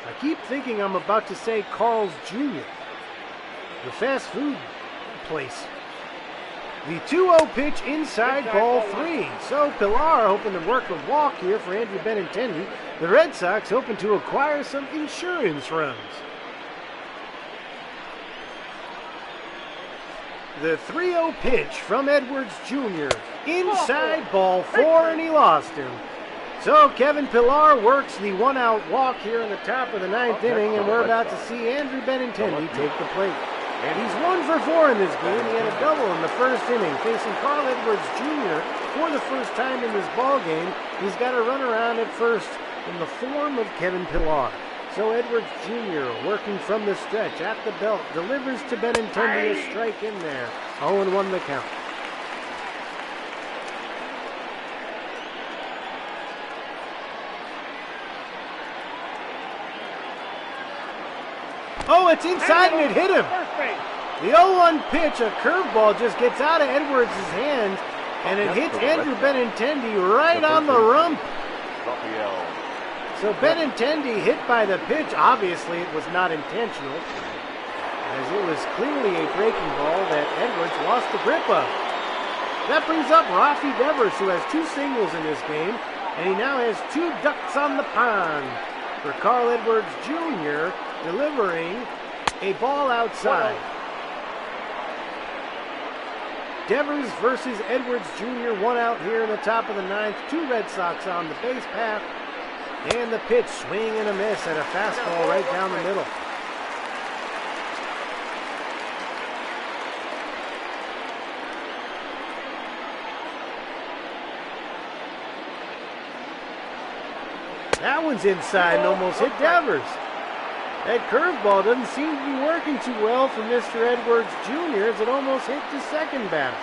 S2: I keep thinking I'm about to say Carl's Jr., the fast food place. The 2-0 pitch inside ball 3. So Pillar hoping to work a walk here for Andrew Benintendi. The Red Sox hoping to acquire some insurance runs. The 3-0 pitch from Edwards Jr. Inside ball 4, and he lost him. So Kevin Pillar works the 1-out walk here in the top of the 9th inning, and we're about to see Andrew Benintendi take the plate. He's 1 for 4 in this game. He had a double in the first inning, facing Carl Edwards Jr. for the first time in this ball game. He's got a run around at first in the form of Kevin Pillar. So Edwards Jr. working from the stretch at the belt, delivers to Benintendi, a strike in there. 0-1 the count. Oh, it's inside and it hit him. The 0-1 pitch, a curveball, just gets out of Edwards' hands, and it hits Andrew Benintendi right on the rump. So Benintendi hit by the pitch. Obviously, it was not intentional, as it was clearly a breaking ball that Edwards lost the grip of. That brings up Rafi Devers, who has 2 singles in this game, and he now has 2 ducks on the pond for Carl Edwards Jr., delivering a ball outside. Devers versus Edwards Jr., 1 out here in the top of the 9th. 2 Red Sox on the base path. And the pitch, swing and a miss at a fastball right down the middle. That one's inside and almost hit Devers. That curveball doesn't seem to be working too well for Mr. Edwards Jr. as it almost hit the second batter.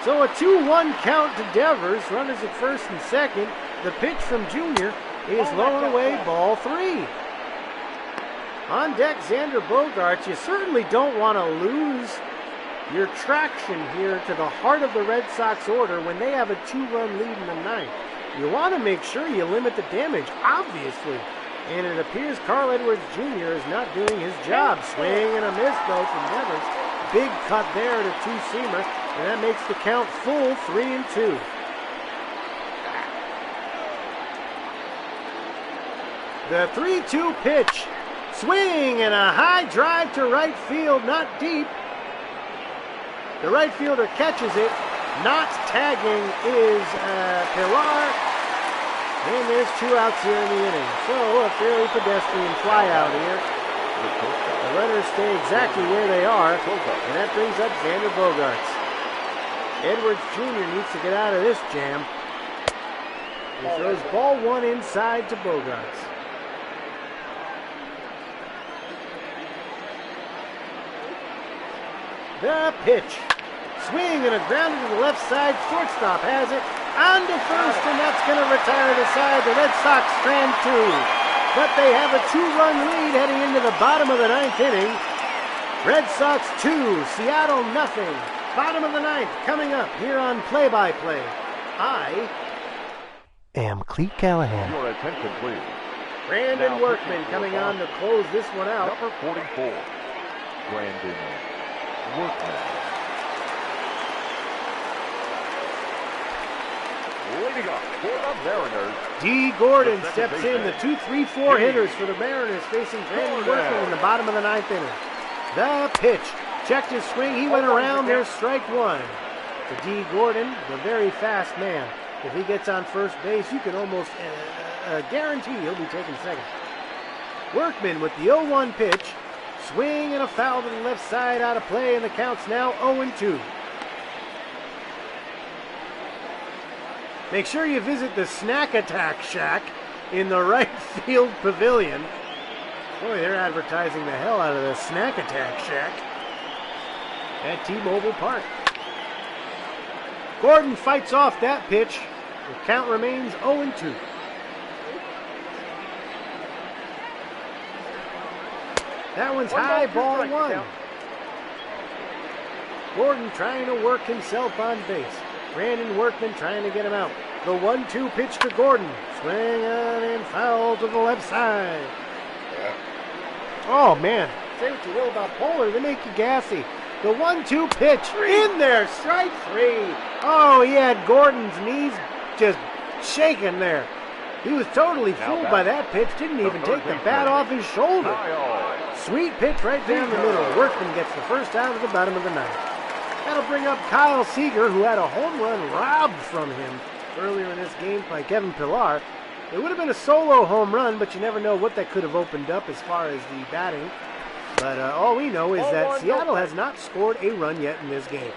S2: So a 2-1 count to Devers, runners at first and second. The pitch from Jr. is low and away, ball 3. On deck, Xander Bogaerts. You certainly don't want to lose your traction here to the heart of the Red Sox order when they have a 2-run lead in the 9th. You want to make sure you limit the damage, obviously. And it appears Carl Edwards Jr. is not doing his job. Swing and a miss, though, from Devers. Big cut there to 2-seamer, and that makes the count full, 3-2. The 3-2 pitch. Swing and a high drive to right field, not deep. The right fielder catches it. Not tagging is Pillar. And there's 2 outs here in the inning. So a fairly pedestrian fly out here. The runners stay exactly where they are. And that brings up Xander Bogaerts. Edwards Jr. needs to get out of this jam. He throws ball 1 inside to Bogaerts. The pitch. Swing and a grounder to the left side. Shortstop has it. On to first, and that's going to retire the side. The Red Sox strand 2. But they have a 2-run lead heading into the bottom of the 9th inning. Red Sox 2, Seattle nothing. Bottom of the 9th coming up here on Play-by-Play. I am Cleat Callahan.
S3: Your attention, please.
S2: Brandon
S3: Now,
S2: Workman coming on to close this one out.
S3: Number 44, Brandon Workman. Leading up for the Mariners,
S2: D. Gordon steps in. The 2-3-4 hitters for the Mariners facing Brandon Workman in the bottom of the 9th inning. The pitch. Checked his swing. He went around. There's strike 1. to D. Gordon, the very fast man. If he gets on first base, you can almost guarantee he'll be taking second. Workman with the 0-1 pitch. Swing and a foul to the left side, out of play, and the count's now 0-2. Make sure you visit the Snack Attack Shack in the right field pavilion. Boy, they're advertising the hell out of the Snack Attack Shack at T-Mobile Park. Gordon fights off that pitch. The count remains 0-2. That one's high, ball one. Gordon trying to work himself on base. Brandon Workman trying to get him out. The 1-2 pitch to Gordon. Swing on and foul to the left side. Oh, man. Say what you will about Polar, they make you gassy. The 1-2 pitch in there, strike three. Oh, he had Gordon's knees just shaking there. He was totally fooled by that pitch. Didn't even take the bat off his shoulder. Sweet pitch right down the middle. Workman gets the first out of the bottom of the ninth. That'll bring up Kyle Seager, who had a home run robbed from him earlier in this game by Kevin Pillar. It would have been a solo home run, but you never know what that could have opened up as far as the batting. But all we know is that Seattle has not scored a run yet in this game.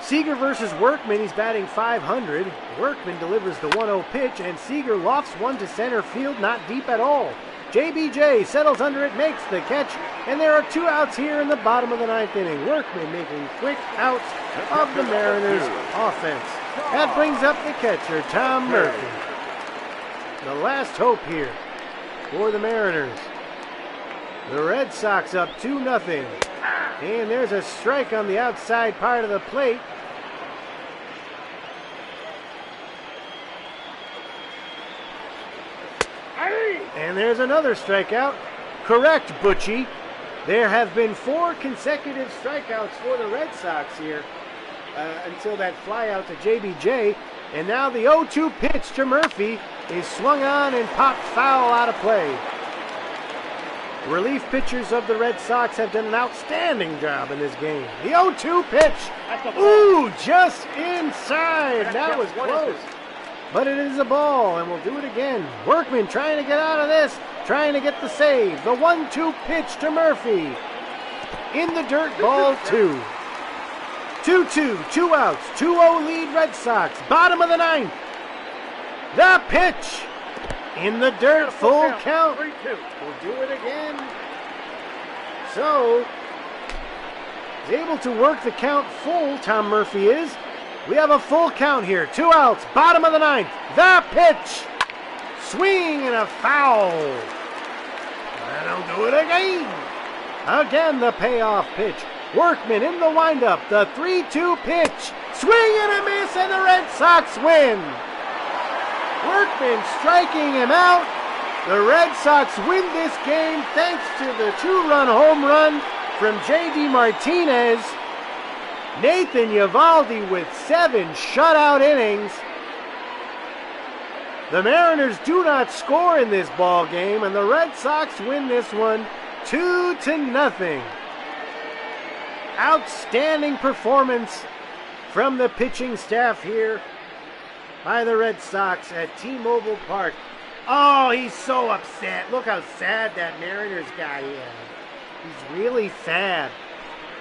S2: Seager versus Workman, he's batting .500. Workman delivers the 1-0 pitch, and Seager lofts one to center field, not deep at all. JBJ settles under it, makes the catch, and there are 2 outs here in the bottom of the ninth inning. Workman making quick outs of the Mariners' offense. That brings up the catcher, Tom Murphy. The last hope here for the Mariners. The Red Sox up 2-0. And there's a strike on the outside part of the plate. And there's another strikeout. Correct, Butchie. There have been 4 consecutive strikeouts for the Red Sox here until that flyout to JBJ. And now the 0-2 pitch to Murphy is swung on and popped foul out of play. Relief pitchers of the Red Sox have done an outstanding job in this game. The 0-2 pitch. Ooh, just inside. That was close. But it is a ball, and we'll do it again. Workman trying to get out of this, trying to get the save. The 1-2 pitch to Murphy. In the dirt, ball 2. 2-2, 2 outs, 2-0 lead Red Sox. Bottom of the ninth. The pitch. In the dirt, full count.
S4: 3-2.
S2: We'll do it again. So, he's able to work the count full, Tom Murphy is. We have a full count here. 2 outs, bottom of the ninth. The pitch. Swing and a foul. And he'll do it again. Again, the payoff pitch. Workman in the windup. The 3-2 pitch. Swing and a miss, and the Red Sox win. Workman striking him out. The Red Sox win this game thanks to the 2-run home run from J.D. Martinez. Nathan Eovaldi with 7 shutout innings. The Mariners do not score in this ball game, and the Red Sox win this one 2-0. Outstanding performance from the pitching staff here by the Red Sox at T-Mobile Park. Oh, he's so upset. Look how sad that Mariners guy is. He's really sad.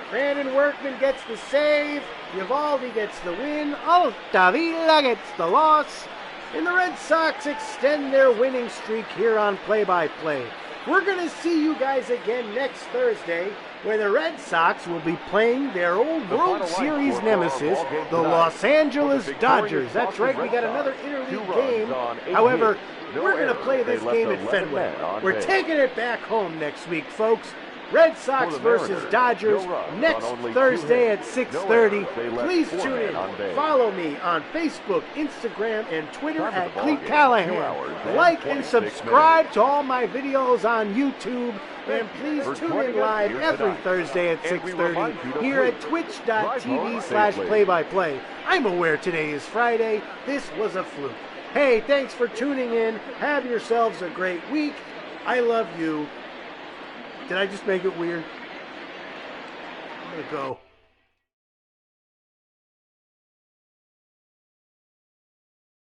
S2: Brandon Workman gets the save. Eovaldi gets the win. Altavilla gets the loss. And the Red Sox extend their winning streak here on Play-by-Play. We're going to see you guys again next Thursday, where the Red Sox will be playing their old World Series nemesis, the Los Angeles Dodgers. That's right, we got another interleague game. However, we're going to play this game at Fenway. We're taking it back home next week, folks. Red Sox versus Dodgers next Thursday at 6:30. Please tune in. Follow me on Facebook, Instagram, and Twitter at Cleat Callahan. Like and subscribe to all my videos on YouTube. And please tune in live every Thursday at 6:30 here at twitch.tv/playbyplay. I'm aware today is Friday. This was a fluke. Hey, thanks for tuning in. Have yourselves a great week. I love you. Did I just make it weird? I'm going to go.